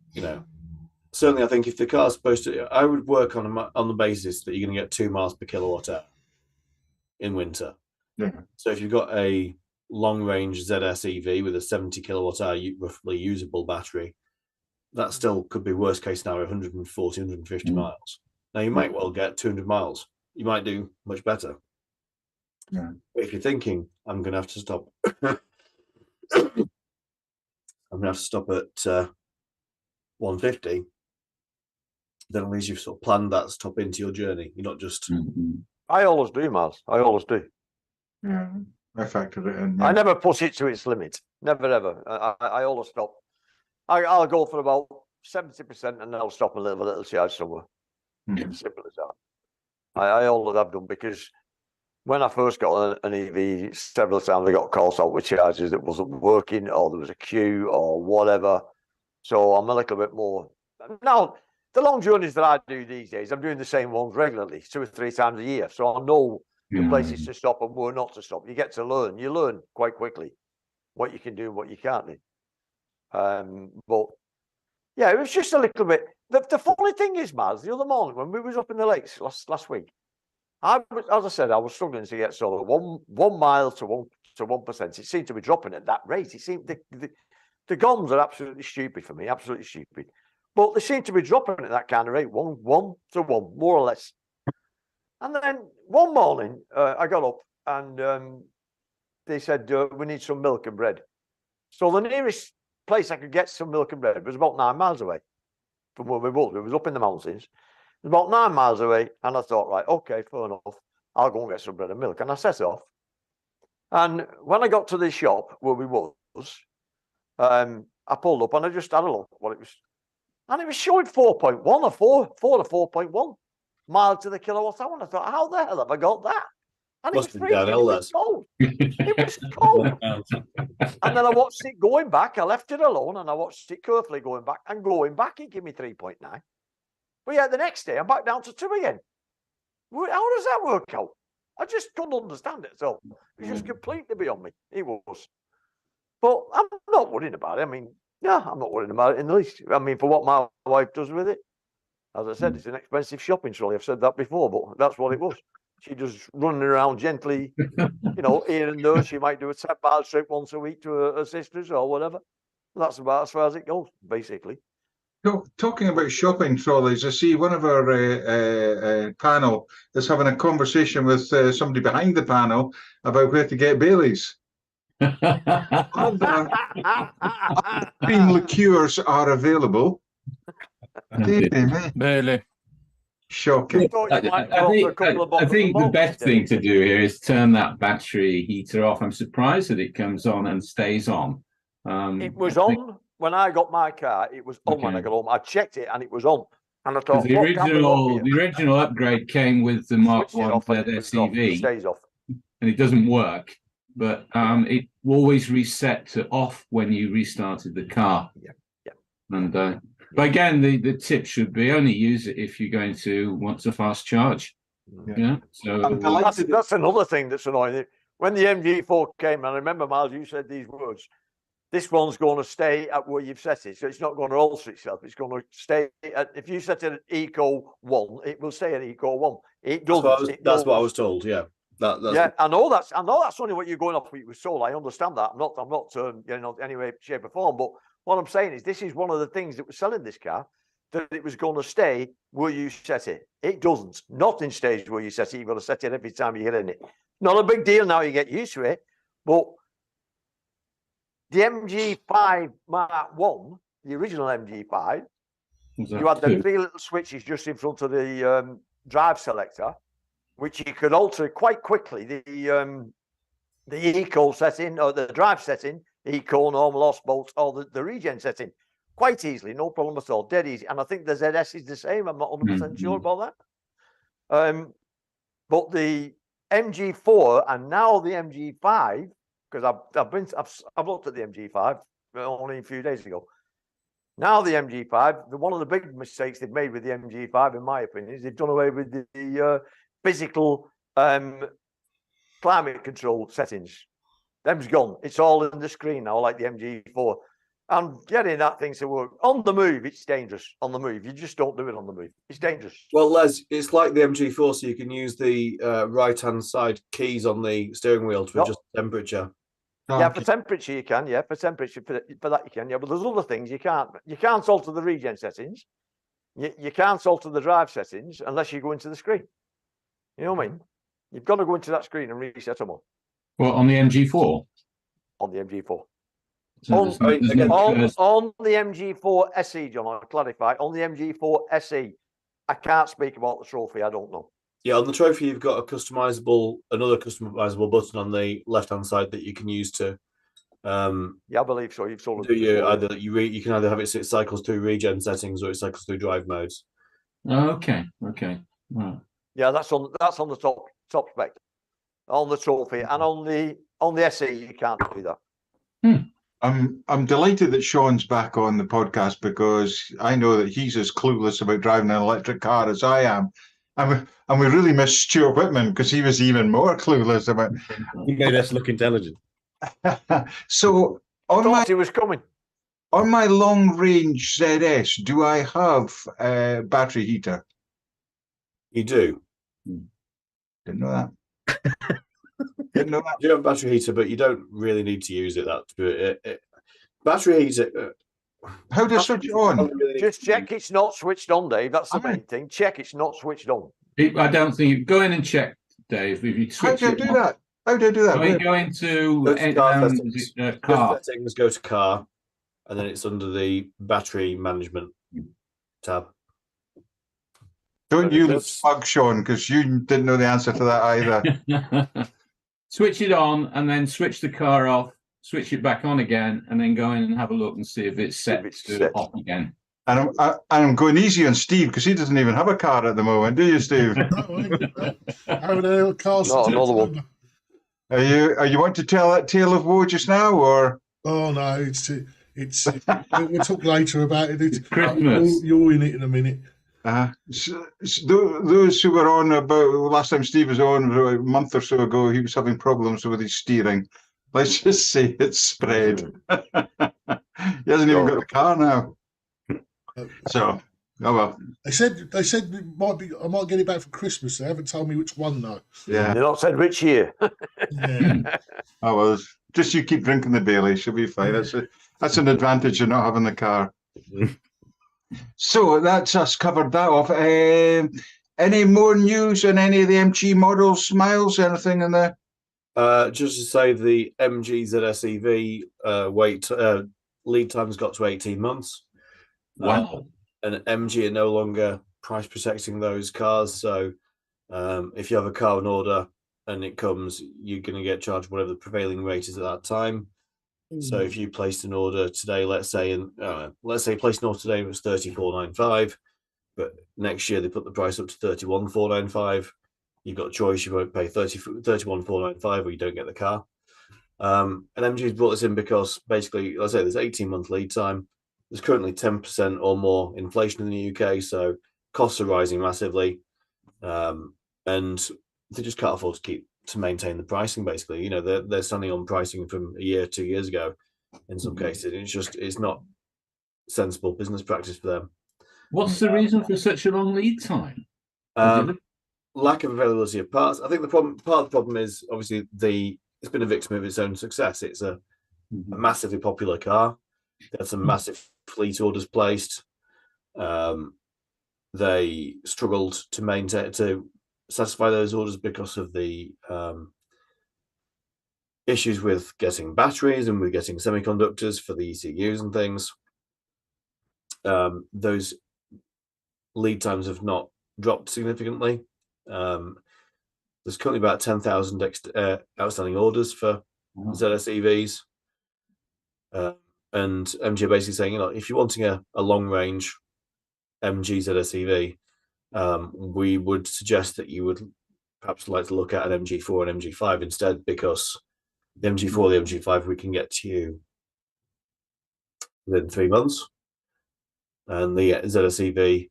certainly I think if the car's supposed to, I would work on the basis that you're going to get 2 miles per kilowatt hour in winter. Yeah. So if you've got a long range ZS EV with a 70 kilowatt hour roughly usable battery, that still could be worst case scenario 140, 150 miles. Now you might well get 200 miles. You might do much better. Yeah. But if you're thinking, I'm going to have to stop, I'm going to have to stop at 150, then at least you've sort of planned that stop into your journey. You're not just. I always do, Miles. I always do. Yeah. I factored it in. I Yeah. never push it to its limit. Never ever. I always stop. I'll go for about 70% and then I'll stop a little charge somewhere. Mhm. Simple as that. I always have done, because when I first got an EV, several times I got calls out with charges that wasn't working, or there was a queue or whatever. So I'm a little bit more. Now, the long journeys that I do these days, I'm doing the same ones regularly, 2 or 3 times a year. So I know the places to stop and where not to stop. You get to learn. You learn quite quickly what you can do and what you can't do. But yeah, it was just a little bit. The funny thing is, Maz, the other morning when we was up in the lakes last week, as I said, I was struggling to get sort of 1 mile to 1%. It seemed to be dropping at that rate. It seemed the GOMs are absolutely stupid for me, absolutely stupid. But they seem to be dropping at that kind of rate, 1 to 1, more or less. And then one morning, I got up and they said, we need some milk and bread. So the nearest place I could get some milk and bread was about 9 miles away from where we was. It was up in the mountains. It was about 9 miles away. And I thought, right, okay, fair enough. I'll go and get some bread and milk. And I set off. And when I got to the shop where we was, I pulled up and I just had a look what it was. And it was showing 4.1 or 4 to 4.1 miles to the kilowatt hour. And I thought, how the hell have I got that? And Must it have was been freezing. downhill, It was cold. It was cold. And then I watched it going back. I left it alone and I watched it carefully going back. And going back, it gave me 3.9. But yeah, the next day, I'm back down to 2 again. How does that work out? I just couldn't understand it. So it was just completely beyond me. It was. But I'm not worrying about it. I mean, yeah, I'm not worrying about it in the least. I mean, for what my wife does with it, as I said, it's an expensive shopping trolley. I've said that before, but that's what it was. She just running around gently, here and there. She might do a 10-mile trip once a week to her sisters or whatever. That's about as far as it goes, basically. Talking about shopping trolleys, I see one of our panel is having a conversation with somebody behind the panel about where to get Baileys. Cream liqueurs are available. Really? Shocking. I think the best thing to do here is turn that battery heater off. I'm surprised that it comes on and stays on. It was on when I got my car. It was on when I got home. I checked it and it was on. And I thought, the original upgrade came with the Mark 1 ZS EV, stays off, and it doesn't work. But it always reset to off when you restarted the car. Yeah. And but again, the tip should be only use it if you're going to want a fast charge. Yeah. So that's another thing that's annoying. When the MG4 came, and I remember, Miles, you said these words. This one's going to stay at where you've set it, so it's not going to alter itself. It's going to stay at, if you set it at Eco 1, it will stay at Eco 1. It doesn't. That's what I was told. Yeah. Yeah, I know that's only what you're going off what you were told. I understand that. I'm not any way, shape, or form. But what I'm saying is, this is one of the things that was selling this car, that it was going to stay where you set it. It doesn't. Nothing stays where you set it. You've got to set it every time you get in it. Not a big deal now. You get used to it, but the MG5 Mark 1, the original MG5, you had the 3 little switches just in front of the drive selector, which you could alter quite quickly. The eco setting or the drive setting, eco, normal, lost bolts, or the regen setting, quite easily, no problem at all, dead easy. And I think the ZS is the same. I'm not 100% sure about that. But the MG4 and now the MG5, because I've looked at the MG5 only a few days ago. Now the MG5, one of the big mistakes they've made with the MG5, in my opinion, is they've done away with the physical climate control settings. Them's gone. It's all in the screen now, like the MG4. And getting that thing to work on the move, it's dangerous. On the move, you just don't do it on the move. It's dangerous. Well, Les, it's like the MG4, so you can use the right-hand side keys on the steering wheel to adjust the temperature. Yeah, for temperature you can. Yeah, for temperature for that you can. Yeah, but there's other things you can't. You can't alter the regen settings. You can't alter the drive settings unless you go into the screen. You know what I mean? You've got to go into that screen and reset them all. Well, on the MG4. On the MG4. So on the MG4 SE, John, I'll clarify. On the MG4 SE, I can't speak about the trophy. I don't know. Yeah, on the trophy, you've got another customizable button on the left-hand side that you can use to. Yeah, I believe so. You've sold Do it you before. either you can either have it cycles through regen settings or it cycles through drive modes. Okay. Right. Yeah, that's on the top spec, on the trophy, and on the SE you can't do that. I'm delighted that Sean's back on the podcast because I know that he's as clueless about driving an electric car as I am. And we really miss Stuart Whitman because he was even more clueless about. He made us look intelligent. So Thought he was coming. on my long range ZS, do I have a battery heater? You do. Didn't know that. Didn't know that. You have a battery heater, but you don't really need to use it. Battery heater. How do I switch it on? Just check it's not switched on, Dave. That's the main thing. Check it's not switched on. I don't think. Go in and check, Dave. If you How switch do I it do on. that? How do I do that? Go into Go to car settings. is it, Go car. to settings, go to car, and then it's under the battery management tab. Don't you bug Sean because you didn't know the answer to that either. Switch it on and then switch the car off. Switch it back on again, and then go in and have a look and see if it's set to off again. And I'm going easy on Steve because he doesn't even have a car at the moment, do you, Steve? Cars. Not another one. Are you want to tell that tale of woe just now, or? Oh no, we'll talk later about it. It's Christmas. You're in it in a minute. Those who were on about last time Steve was on a month or so ago, he was having problems with his steering. Let's just say it's spread. He hasn't even got a car now. So, oh well. They said I might get it back for Christmas. They haven't told me which one though. Yeah. They're not said which year. Yeah. Oh well, just you keep drinking the Bailey, she'll be fine. That's an advantage of not having the car. So that's us covered that off. Any more news on any of the MG models, Miles? Anything in there? Just to say, the MG ZS EV lead time's got to 18 months. Wow. And MG are no longer price protecting those cars. So if you have a car on order and it comes, you're going to get charged whatever the prevailing rate is at that time. So if you placed an order today, let's say you placed an order today, it was 34.95, but next year they put the price up to 31.495. You've got a choice. You won't pay 31.495 or you don't get the car. And MG's brought this in because basically, let's say there's 18-month lead time. There's currently 10% or more inflation in the UK, so costs are rising massively, and they just can't afford to maintain the pricing. Basically, you know, they're standing on pricing from a year, 2 years ago, in some cases. It's not sensible business practice for them. What's the reason for such a long lead time? Lack of availability of parts. I think part of the problem is obviously it's been a victim of its own success. It's a massively popular car. They had some massive fleet orders placed. They struggled to satisfy those orders because of the issues with getting batteries and with getting semiconductors for the ECUs and things. Those lead times have not dropped significantly. There's currently about 10,000 outstanding orders for ZS EVs. And MG are basically saying, you know, if you're wanting a long range MG ZS EV, we would suggest that you would perhaps like to look at an MG4 and MG5 instead, because the MG4, the MG5, we can get to you within 3 months, and the ZS EV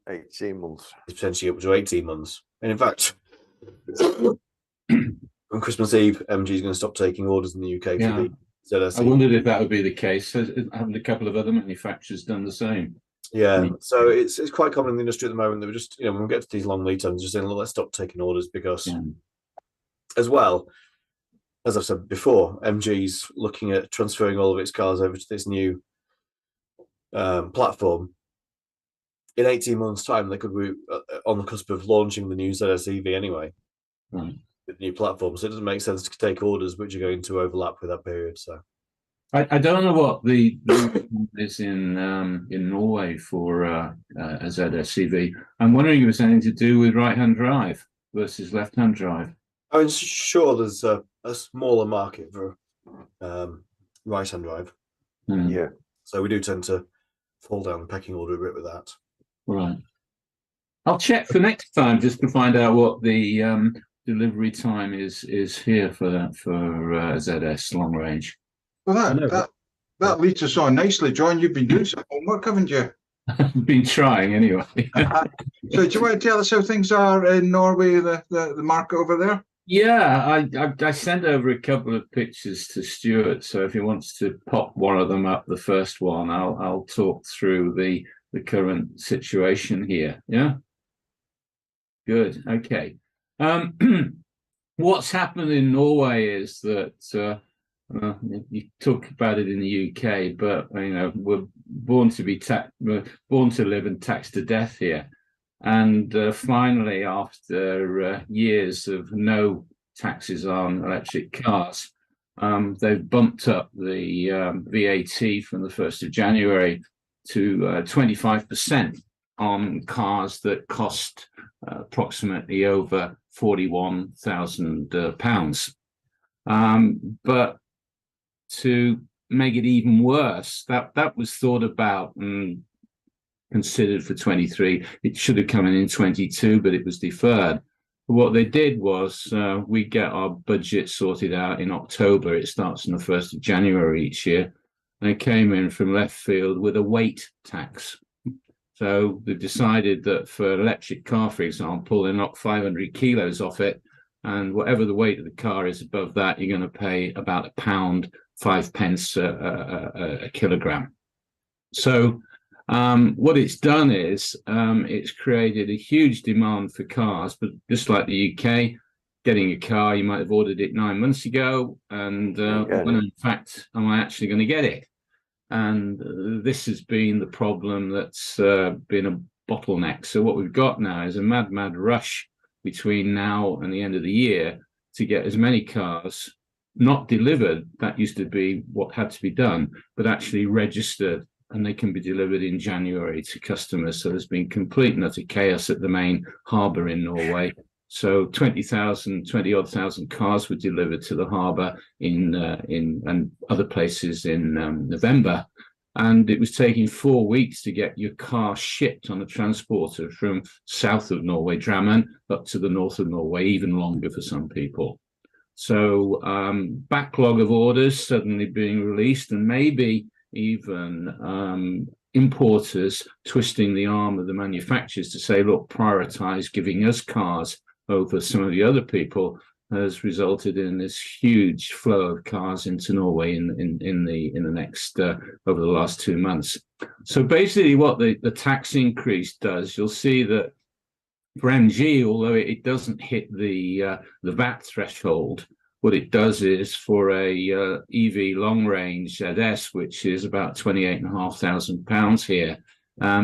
18 months. is potentially up to 18 months. And in fact, on Christmas Eve, MG is going to stop taking orders in the UK for the ZS EV. I wondered if that would be the case. Haven't a couple of other manufacturers done the same? Yeah, so it's quite common in the industry at the moment. They were just, you know, when we get to these long lead times, just saying, look, let's stop taking orders because, as well, as I've said before, MG's looking at transferring all of its cars over to this new platform. In 18 months' time, they could be on the cusp of launching the new ZS EV anyway, with the new platform. So it doesn't make sense to take orders which are going to overlap with that period. So I don't know what the is in Norway for a ZS EV. I'm wondering if it's anything to do with right-hand drive versus left-hand drive. I'm sure there's a smaller market for right-hand drive. Yeah. So we do tend to fall down the pecking order a bit with that. Right. I'll check for next time just to find out what the delivery time is here for ZS long range. Well, that leads us on nicely, John. You've been doing some homework, haven't you? I've been trying anyway. So, do you want to tell us how things are in Norway, the market over there? Yeah, I sent over a couple of pictures to Stuart, so if he wants to pop one of them up, the first one, I'll talk through the current situation here. Yeah, good. Okay. What's happened in Norway is that you talk about it in the UK, but we're born to live and taxed to death here. And finally, after years of no taxes on electric cars, they've bumped up the VAT from the 1st of January to 25% on cars that cost approximately over £41,000. But to make it even worse, that was thought about and considered for 23. It should have come in 22, but it was deferred. What they did was we get our budget sorted out in October. It starts on the 1st of January each year. They came in from left field with a weight tax. So they've decided that for an electric car, for example, they knock 500 kilos off it, and whatever the weight of the car is above that, you're going to pay about £1.05 a kilogram. So what it's done is it's created a huge demand for cars, but just like the UK, getting a car, you might have ordered it 9 months ago, and when in fact, am I actually going to get it? And this has been the problem that's been a bottleneck. So what we've got now is a mad rush between now and the end of the year to get as many cars not delivered, that used to be what had to be done, but actually registered, and they can be delivered in January to customers. So there's been complete and utter chaos at the main harbour in Norway. So 20-odd thousand cars were delivered to the harbour in and other places in November, and it was taking 4 weeks to get your car shipped on a transporter from south of Norway, Drammen, up to the north of Norway, even longer for some people. So backlog of orders suddenly being released, and maybe even importers twisting the arm of the manufacturers to say, look, prioritize giving us cars over some of the other people, has resulted in this huge flow of cars into Norway in the next over the last 2 months. So basically what the tax increase does, you'll see that for MG, although it doesn't hit the VAT threshold, what it does is for a EV long range ZS, which is about £28,500 here,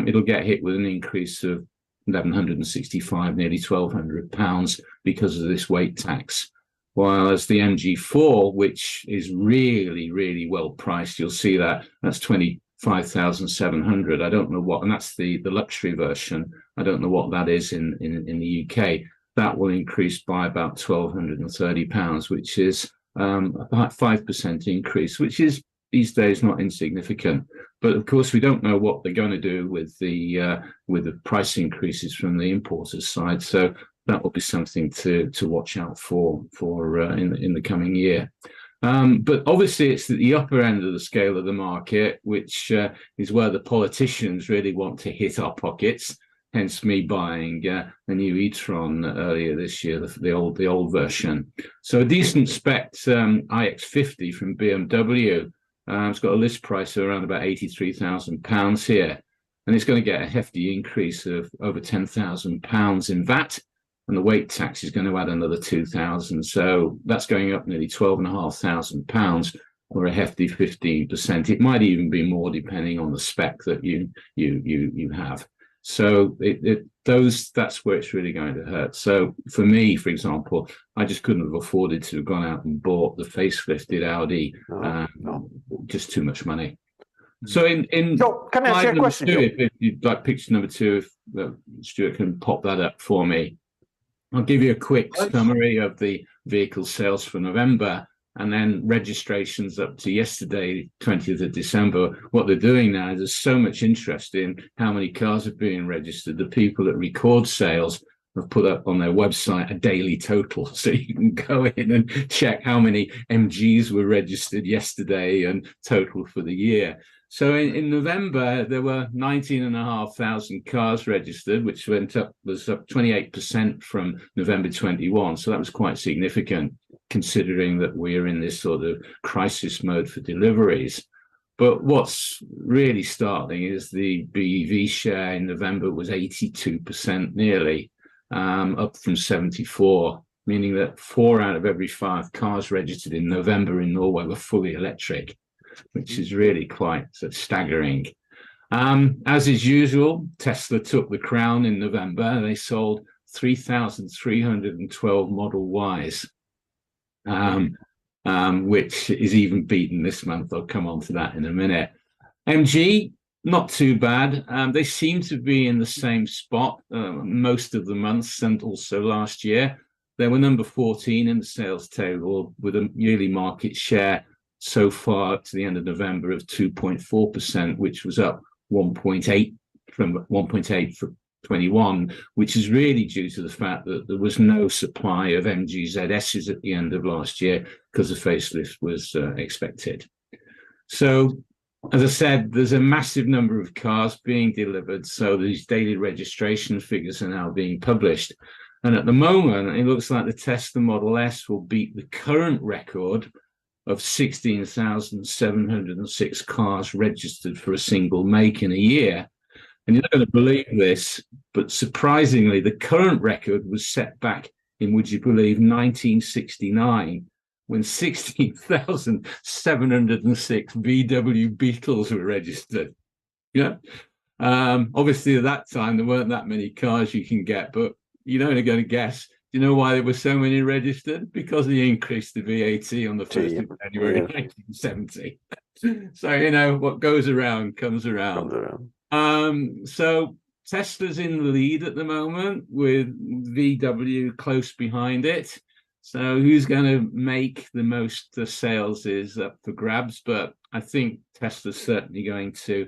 it'll get hit with an increase of £1,165, nearly £1,200 because of this weight tax. Whereas the MG4, which is really well priced, you'll see that's £25,700. I don't know what, and that's the luxury version. I don't know what that is in the UK. That will increase by about £1,230, which is about 5% increase, which is these days not insignificant. But of course, we don't know what they're going to do with the price increases from the importers' side. So that will be something to watch out for in the coming year. But obviously, it's at the upper end of the scale of the market, which is where the politicians really want to hit our pockets. Hence me buying a new e-tron earlier this year, the old version. So a decent spec iX50 from BMW. It's got a list price of around about £83,000 here, and it's going to get a hefty increase of over £10,000 in VAT, and the weight tax is going to add another £2,000. So that's going up nearly £12,500, or a hefty 15%. It might even be more depending on the spec that you have. So that's where it's really going to hurt. So for me, for example, I just couldn't have afforded to have gone out and bought the facelifted Audi. Just too much money. So So can I ask you a question, Joe? if you'd like picture number 2, if Stuart can pop that up for me, I'll give you a quick summary of the vehicle sales for November, and then registrations up to yesterday, 20th of December. What they're doing now, there's so much interest in how many cars are being registered. The people that record sales have put up on their website a daily total, so you can go in and check how many MGs were registered yesterday and total for the year. So in November, there were 19,500 cars registered, which was up 28% from November 21. So that was quite significant, considering that we're in this sort of crisis mode for deliveries. But what's really startling is the BEV share in November was 82% nearly, up from 74, meaning that 4 out of every 5 cars registered in November in Norway were fully electric, which is really quite staggering. As is usual, Tesla took the crown in November. They sold 3,312 Model Ys, which is even beaten this month. I'll come on to that in a minute. MG, not too bad. They seem to be in the same spot most of the months and also last year. They were number 14 in the sales table with a yearly market share so far to the end of November of 2.4%, which was up 1.8 from 1.8 for 21, which is really due to the fact that there was no supply of MG ZSs at the end of last year because the facelift was expected. So, as I said, there's a massive number of cars being delivered, so these daily registration figures are now being published. And at the moment, it looks like the Tesla Model S will beat the current record of 16,706 cars registered for a single make in a year. And you're not going to believe this, but surprisingly, the current record was set back in, would you believe, 1969, when 16,706 VW Beetles were registered. Yeah. Obviously, at that time, there weren't that many cars you can get, but you're only going to guess. Do you know why there were so many registered? Because they increased the VAT on the 1st of January 1970. So, what goes around comes around. So Tesla's in the lead at the moment with VW close behind it. So who's going to make the most sales is up for grabs, but I think Tesla's certainly going to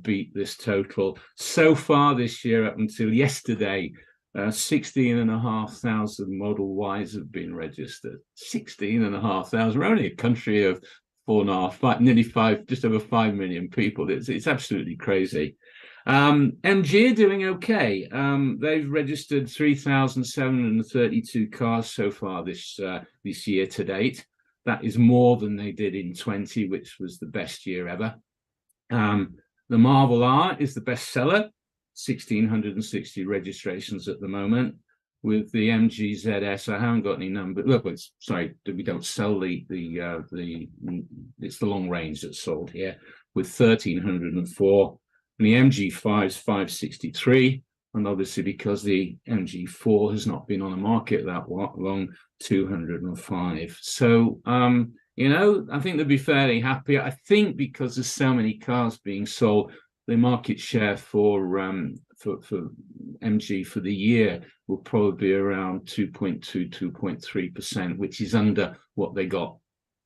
beat this total. So far this year, up until yesterday, 16,500 Model Ys have been registered. 16,500. We're only a country of 4.5, nearly 5, just over 5 million people. It's absolutely crazy. MG are doing okay. They've registered 3,732 cars so far this year to date. That is more than they did in 20, which was the best year ever. The Marvel R is the best seller, 1,660 registrations at the moment. With the MG ZS, I haven't got any number. Look, sorry, we don't sell it's the long range that's sold here with 1,304. And the MG5 is 563, and obviously because the MG4 has not been on the market that long, 205. So, I think they'll be fairly happy. I think because there's so many cars being sold, the market share for MG for the year will probably be around 2.2, 2.3%, which is under what they got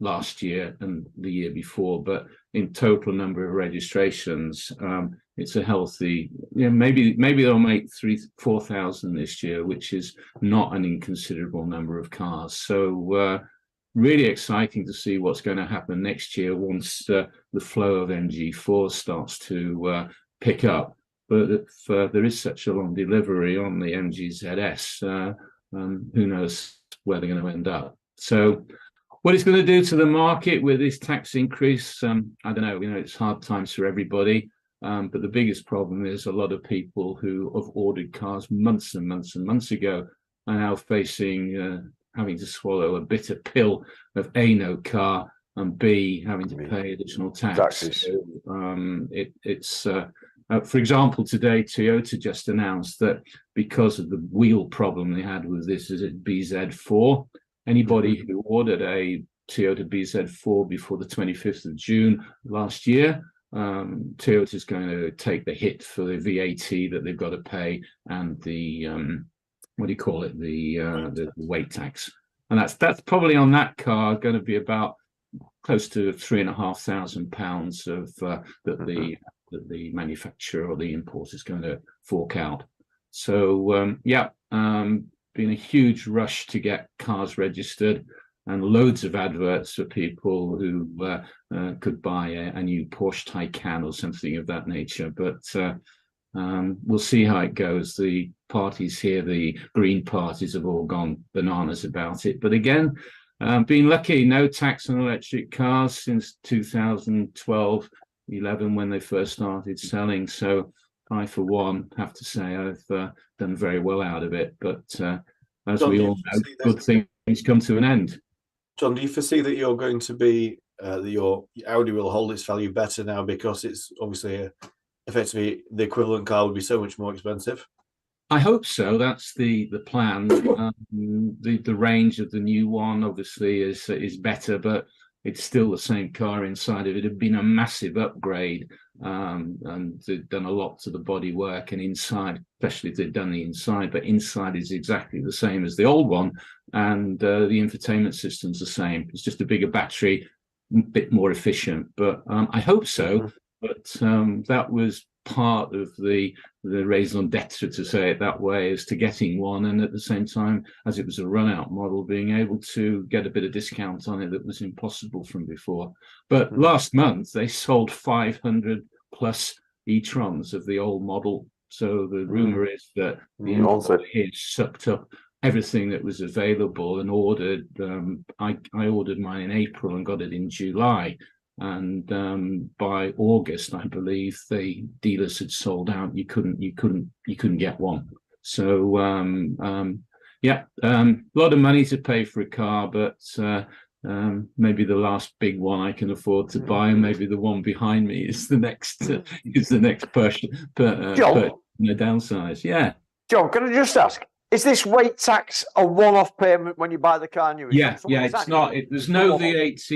last year and the year before. But in total number of registrations, it's a healthy, maybe they'll make 4,000 this year, which is not an inconsiderable number of cars. So really exciting to see what's going to happen next year once the flow of MG4 starts to pick up. But if there is such a long delivery on the MG ZS, who knows where they're going to end up. So what it's going to do to the market with this tax increase, I don't know. It's hard times for everybody. But the biggest problem is a lot of people who have ordered cars months and months and months ago are now facing having to swallow a bitter pill of A, no car, and B, having to pay additional tax. So, For example, today Toyota just announced that because of the wheel problem they had with this BZ4, anybody who ordered a Toyota BZ4 before the 25th of June last year, Toyota is going to take the hit for the VAT that they've got to pay and the what do you call it, the weight tax, and that's probably on that car going to be about close to £3,500 of that the manufacturer or the importer is going to fork out. So been a huge rush to get cars registered, and loads of adverts for people who could buy a new Porsche Taycan or something of that nature. But we'll see how it goes. The parties here, the green parties, have all gone bananas about it. But again, been lucky, no tax on electric cars since 2012, 11 when they first started selling. So I, for one, have to say I've done very well out of it. But as John, we all know, good things come to an end. John, do you foresee that you're going to be that your Audi will hold its value better now because it's obviously effectively the equivalent car would be so much more expensive? I hope so. That's the plan. The range of the new one obviously is better, but it's still the same car inside of it. It had been a massive upgrade, and they've done a lot to the bodywork and inside, especially if they've done the inside. But inside is exactly the same as the old one, and the infotainment system's the same. It's just a bigger battery, a bit more efficient. But I hope so. But that was part of the raison d'etre, to say it that way, as to getting one, and at the same time, as it was a run-out model, being able to get a bit of discount on it that was impossible from before. But last month they sold 500 plus e-trons of the old model. So the rumor is that the importer here sucked up everything that was available and ordered. I ordered mine in April and got it in July. And by August, I believe the dealers had sold out. You couldn't get one. So a lot of money to pay for a car, but maybe the last big one I can afford to buy, and maybe the one behind me is the next push. John, the downsize. Yeah. John, can I just ask? Is this weight tax a one-off payment when you buy the car new? Yeah. It's not. There's no VAT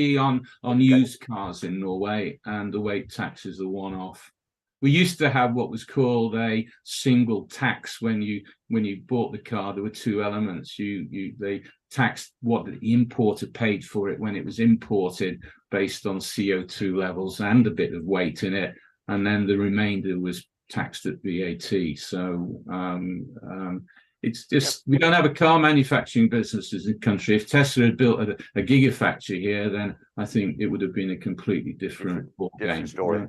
on used cars in Norway, and the weight tax is a one-off. We used to have what was called a single tax when you bought the car. There were two elements. They taxed what the importer paid for it when it was imported, based on CO2 levels and a bit of weight in it, and then the remainder was taxed at VAT. So it's just, we don't have a car manufacturing business as a country. If Tesla had built a gigafactory here, then I think it would have been a completely different game. Story.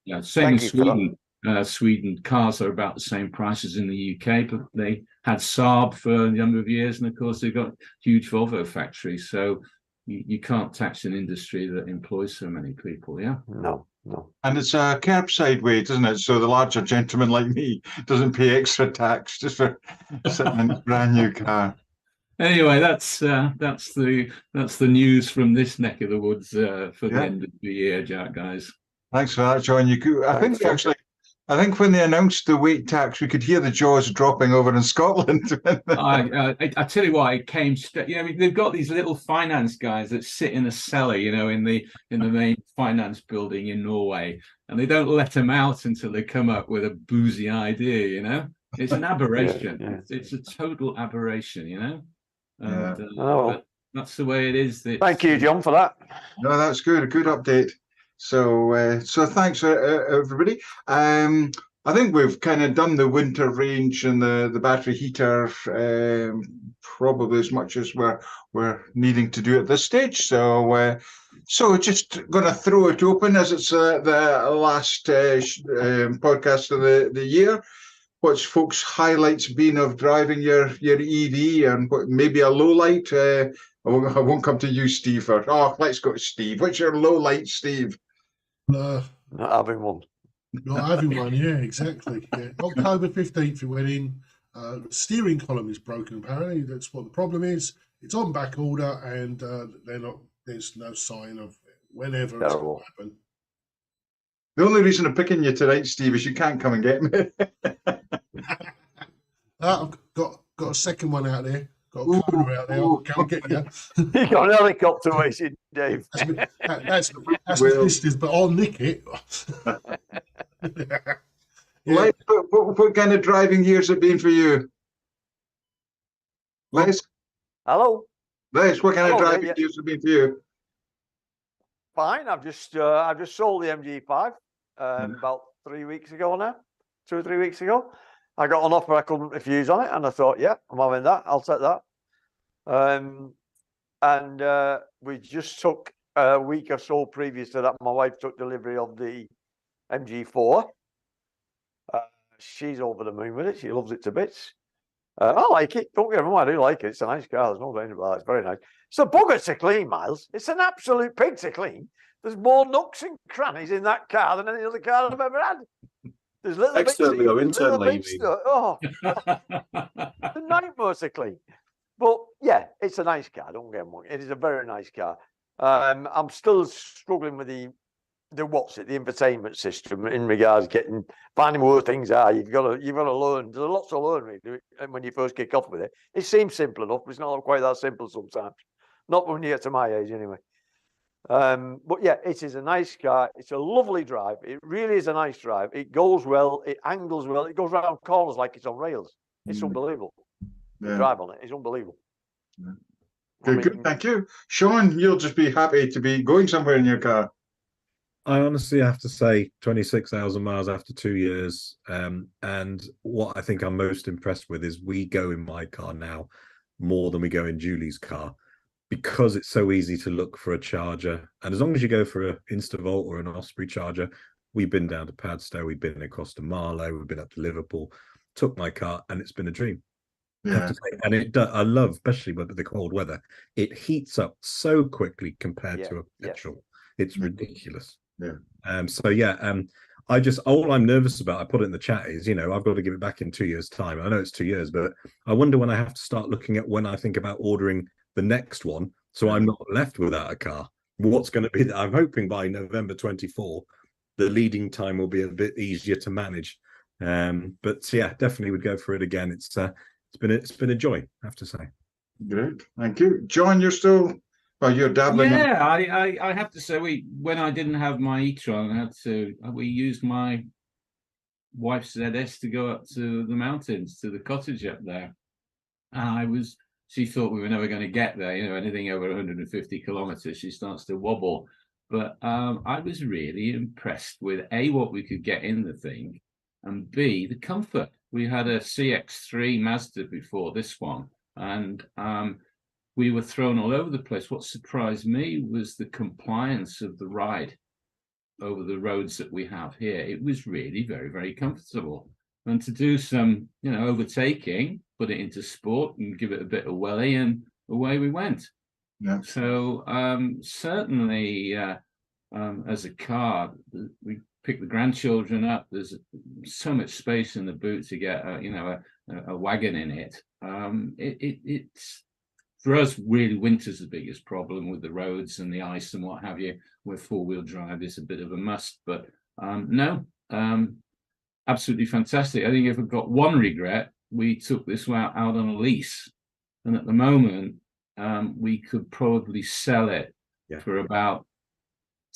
Yeah. Same as Sweden. Sweden cars are about the same price as in the UK, but they had Saab for a number of years, and of course they've got huge Volvo factories. So you can't tax an industry that employs so many people. Yeah. No. And it's a curbside wage, isn't it? So the larger gentleman like me doesn't pay extra tax just for sitting in a brand new car. Anyway, that's the news from this neck of the woods for the end of the year, Jack, guys. Thanks for that, John. I think when they announced the weight tax, we could hear the jaws dropping over in Scotland. I tell you what, it came. They've got these little finance guys that sit in a cellar, in the main finance building in Norway, and they don't let them out until they come up with a boozy idea. It's an aberration. It's a total aberration. But that's the way it is. Thank you, John, for that. No, that's good. A good update. So thanks everybody. I think we've kind of done the winter range and the battery heater probably as much as we're needing to do at this stage. So just going to throw it open, as it's the last podcast of the year. What's folks' highlights been of driving your EV, and what maybe a low light? I won't come to you, Steve. Let's go to Steve. What's your low light, Steve? Not having one. Not having one, yeah, exactly. Yeah. October 15th, it went in. The steering column is broken, apparently. That's what the problem is. It's on back order, and there's no sign of whenever it's going to happen. The only reason I'm picking you tonight, Steve, is you can't come and get me. I've got a second one out there. Got a cloner out there. I'll come and get you. You got an helicopter waiting, Dave. That's my Well- sister's, but I'll nick it. Yeah. What kind of driving years have been for you? Les, Hello. what kind of Hello, driving yeah. years have been for you? Fine. I've just sold the MG5 about 3 weeks ago now, 2 or 3 weeks ago. I got an offer I couldn't refuse on it, and I thought, yeah, I'm having that. I'll take that. And we just took a week or so previous to that. My wife took delivery of the MG4. She's over the moon with it. She loves it to bits. I like it. Don't get me wrong, I do like it. It's a nice car. There's no doubt about it. It's very nice. It's a bugger to clean, Miles. It's an absolute pig to clean. There's more nooks and crannies in that car than any other car I've ever had. There's little Externally bits, or internally, bits you that- oh, it's a nightmare to clean. But yeah, it's a nice car. Don't get me wrong. It is a very nice car. I'm still struggling with the infotainment system in regards finding where things are. You've got to learn. There's a lot to learn really when you first kick off with it. It seems simple enough, but it's not quite that simple sometimes. Not when you get to my age, anyway. But yeah, it is a nice car. It's a lovely drive. It really is a nice drive. It goes well. It angles well. It goes around corners like it's on rails. It's unbelievable. The Yeah. drive on it is unbelievable. Yeah. I Good, mean, thank you. Sean, you'll just be happy to be going somewhere in your car. I honestly have to say 26,000 miles after 2 years. And what I think I'm most impressed with is we go in my car now more than we go in Julie's car because it's so easy to look for a charger. And as long as you go for an Instavolt or an Osprey charger, we've been down to Padstow, we've been across to Marlow, we've been up to Liverpool, took my car, and it's been a dream. I have to say. And it does, I love, especially with the cold weather, it heats up so quickly compared to a petrol. It's ridiculous. All I'm nervous about, I put it in the chat, is I've got to give it back in 2 years' time. I know it's 2 years, but I wonder when I have to start looking at when I think about ordering the next one, so I'm not left without a car. What's going to be? I'm hoping by November 24, the leading time will be a bit easier to manage. But yeah, definitely would go for it again. It's been a joy, I have to say. Great, thank you, John. You're dabbling. Yeah, I have to say, when I didn't have my e-tron, we used my wife's ZS to go up to the mountains, to the cottage up there. And she thought we were never going to get there. Anything over 150 kilometers, she starts to wobble. But I was really impressed with A, what we could get in the thing, and B, the comfort. We had a CX-3 Mazda before this one, and we were thrown all over the place. What surprised me was the compliance of the ride over the roads that we have here. It was really very, very comfortable. And to do some, overtaking, put it into sport and give it a bit of welly, and away we went. Yeah. So certainly, as a car, we pick the grandchildren up. There's so much space in the boot to get a wagon in it. It's for us, really, winter's the biggest problem with the roads and the ice and what have you, where four-wheel drive is a bit of a must. But absolutely fantastic. I think if I've got one regret, we took this out on a lease. And at the moment, we could probably sell it for about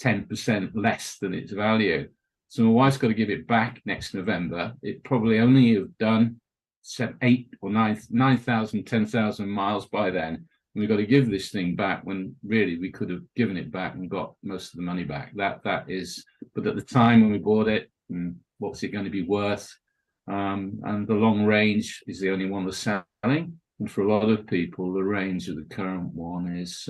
10% less than its value. So my wife's got to give it back next November. It probably only have done 9,000, 10,000 miles by then. And we've got to give this thing back when really we could have given it back and got most of the money back. That is, but at the time when we bought it, what's it going to be worth? And the long range is the only one that's selling. And for a lot of people, the range of the current one is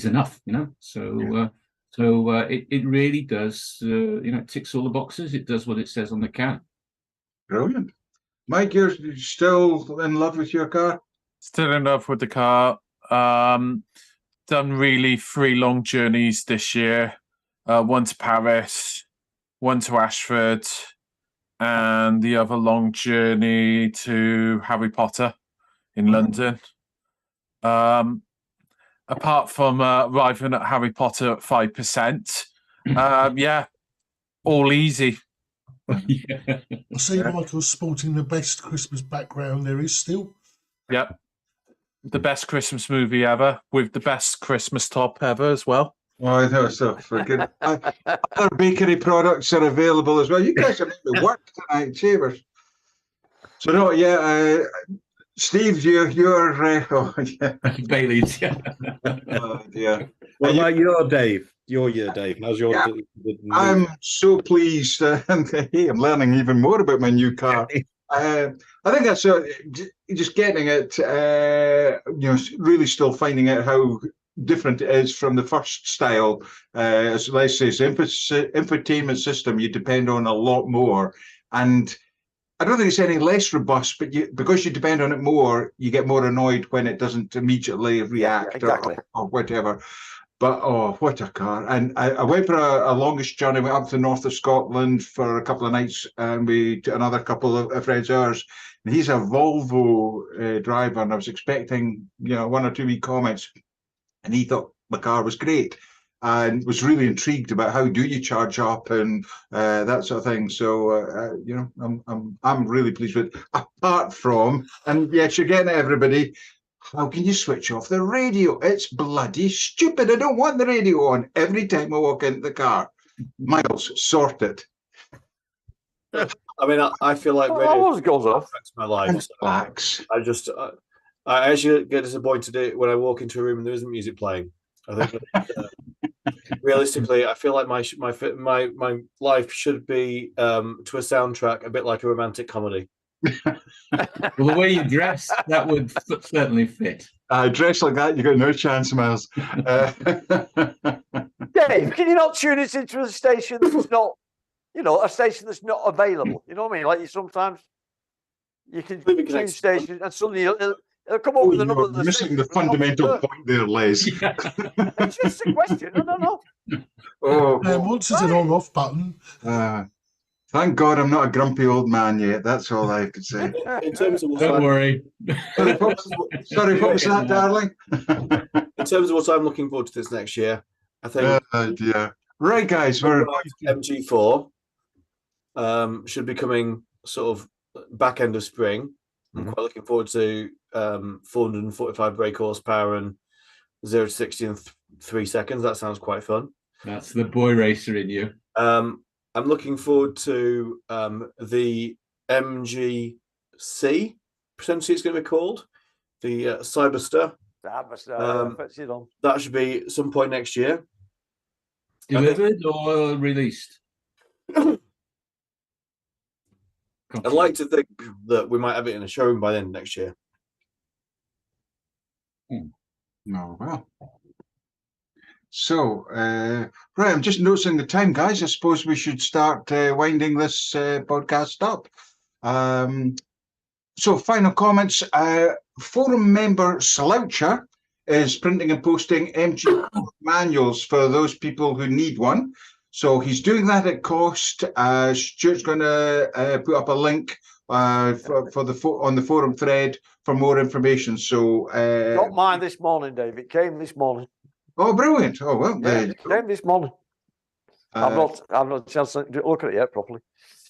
enough, So it really does, it ticks all the boxes. It does what it says on the can. Brilliant. Mike, you're still in love with your car? Still in love with the car. Done really 3 long journeys this year. One to Paris, one to Ashford, and the other long journey to Harry Potter in London. Apart from arriving at Harry Potter at 5%, All easy. Yeah. I see Michael's sporting the best Christmas background there is still. Yep. The best Christmas movie ever, with the best Christmas top ever as well. Oh, I know, so forget it. Other bakery products are available as well. You guys are making work tonight, Chambers. So no, yeah, Steve, you're oh yeah, Bailey's, yeah. oh dear. What And about your Dave? Your year, Dave. How's your? Yeah, the new- I'm so pleased. Hey, I'm learning even more about my new car. I think that's just getting it, really still finding out how different it is from the first style. As let's say, it's infotainment system you depend on a lot more, and I don't think it's any less robust. But because you depend on it more, you get more annoyed when it doesn't immediately react exactly. or whatever. But oh, what a car! And I went for a longest journey. Went up to the north of Scotland for a couple of nights, and we another couple of friends of ours. And he's a Volvo driver, and I was expecting, 1 or 2 wee comments, and he thought the car was great, and was really intrigued about how do you charge up and that sort of thing. So I'm really pleased with it. Apart from, and yes, you're getting it, everybody. How can you switch off the radio? It's bloody stupid. I don't want the radio on every time I walk into the car. Miles, sort it. I mean, I feel like Well, radio always goes off. affects my life. So Relax. I actually get disappointed when I walk into a room and there isn't music playing. I think realistically, I feel like my life should be to a soundtrack, a bit like a romantic comedy. Well, the way you dress, that would certainly fit. Dress like that, you got no chance, Miles. Dave, can you not tune us into a station that's not, a station that's not available? You know what I mean? Like sometimes you can tune station and suddenly it'll come up with a number You're that's missing the fundamental point there, Les. Yeah. It's just a question. I don't know. Oh, Once there's an on-off button. thank God I'm not a grumpy old man yet. That's all I could say. In terms of Don't worry. Sorry, what was that, darling? in terms of what I'm looking forward to this next year, I think Dear. Right, guys, we're MG4 should be coming sort of back end of spring. I'm quite looking forward to 445 brake horsepower and 0 to 60 in 3 seconds. That sounds quite fun. That's the boy racer in you. I'm looking forward to the MG-C, potentially it's going to be called, the Cyberster. That should be some point next year. Delivered or released? I'd like to think that we might have it in a showroom by then next year. No, well. So, right, I'm just noticing the time, guys. I suppose we should start winding this podcast up. So, final comments. Forum member Sloucher is printing and posting MG manuals for those people who need one. So he's doing that at cost. Stuart's going to put up a link on the forum thread for more information. So Got mine this morning, Dave. It came this morning. Oh, brilliant! Oh well, there you It go. came this morning. I've not had a chance to look at it yet properly.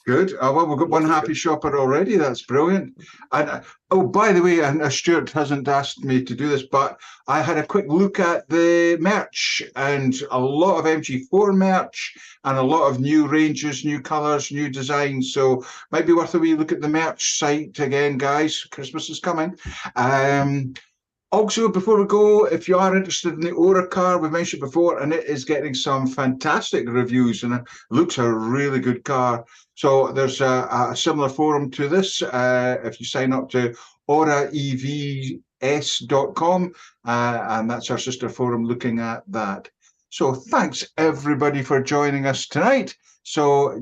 Good. Well, we've got one happy shopper already. That's brilliant. And oh, by the way, and Stuart hasn't asked me to do this, but I had a quick look at the merch, and a lot of MG4 merch, and a lot of new ranges, new colours, new designs. So might be worth a wee look at the merch site again, guys. Christmas is coming. Also, before we go, if you are interested in the Aura car, we've mentioned before, and it is getting some fantastic reviews, and it looks a really good car. So there's a similar forum to this. If you sign up to auraevs.com, and that's our sister forum looking at that. So thanks, everybody, for joining us tonight. So,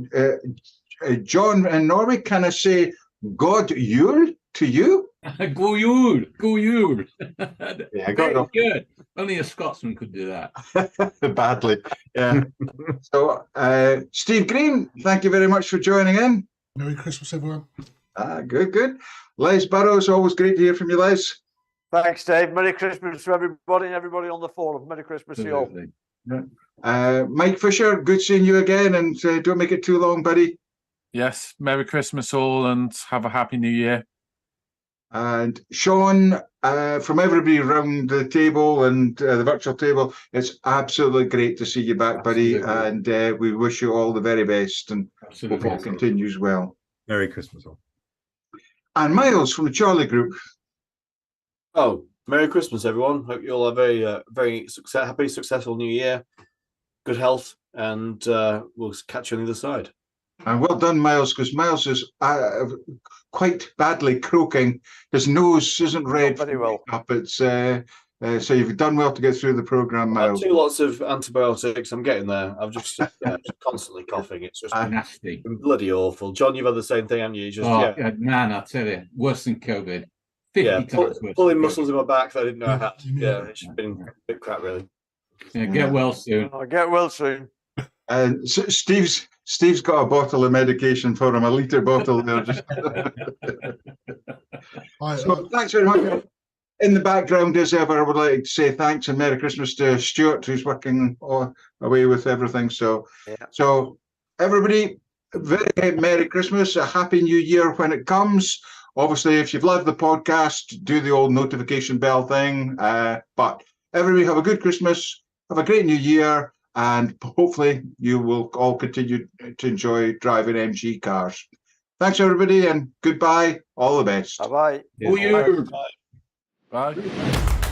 John in Norway, can I say God Jul to you? Go Jul, go Jul. Yeah, got good. Only a Scotsman could do that. badly. Yeah. So, Steve Green, thank you very much for joining in. Merry Christmas, everyone. Good. Les Burrows, always great to hear from you, Les. Thanks, Dave. Merry Christmas to everybody and everybody on the forum. Merry Christmas to you all. Absolutely. Mike Fisher, good seeing you again, and don't make it too long, buddy. Yes, Merry Christmas all, and have a happy New Year. And Sean, from everybody around the table and the virtual table, it's absolutely great to see you back, buddy. Absolutely. And we wish you all the very best, and hope Absolutely. all continues well. Merry Christmas all. And Miles from the Charlie Group. Oh, Merry Christmas, everyone. Hope you all have a very happy, successful New Year. Good health, and we'll catch you on the other side. And well done, Miles, because Miles is quite badly croaking. His nose isn't red. Not very well. Up. It's so you've done well to get through the program, I have Miles. 2 lots of antibiotics. I'm getting there. I've just constantly coughing. It's just Nasty. been bloody awful. John, you've had the same thing, haven't you? Just Man, I tell you, worse than COVID. 50 times worse. pulling than muscles COVID. in my back that I didn't know I had. Yeah. It's been a bit crap, really. Yeah, get well soon. I'll get well soon. And Steve's got a bottle of medication for him, a litre bottle there. Just so, thanks very much. In the background, as ever, I would like to say thanks and Merry Christmas to Stuart, who's working away with everything. So, so everybody, very Merry Christmas, a Happy New Year when it comes. Obviously, if you've loved the podcast, do the old notification bell thing. But everybody have a good Christmas, have a great New Year, and hopefully you will all continue to enjoy driving MG cars. Thanks, everybody, and goodbye. All the best. Bye-bye. Yeah. Bye.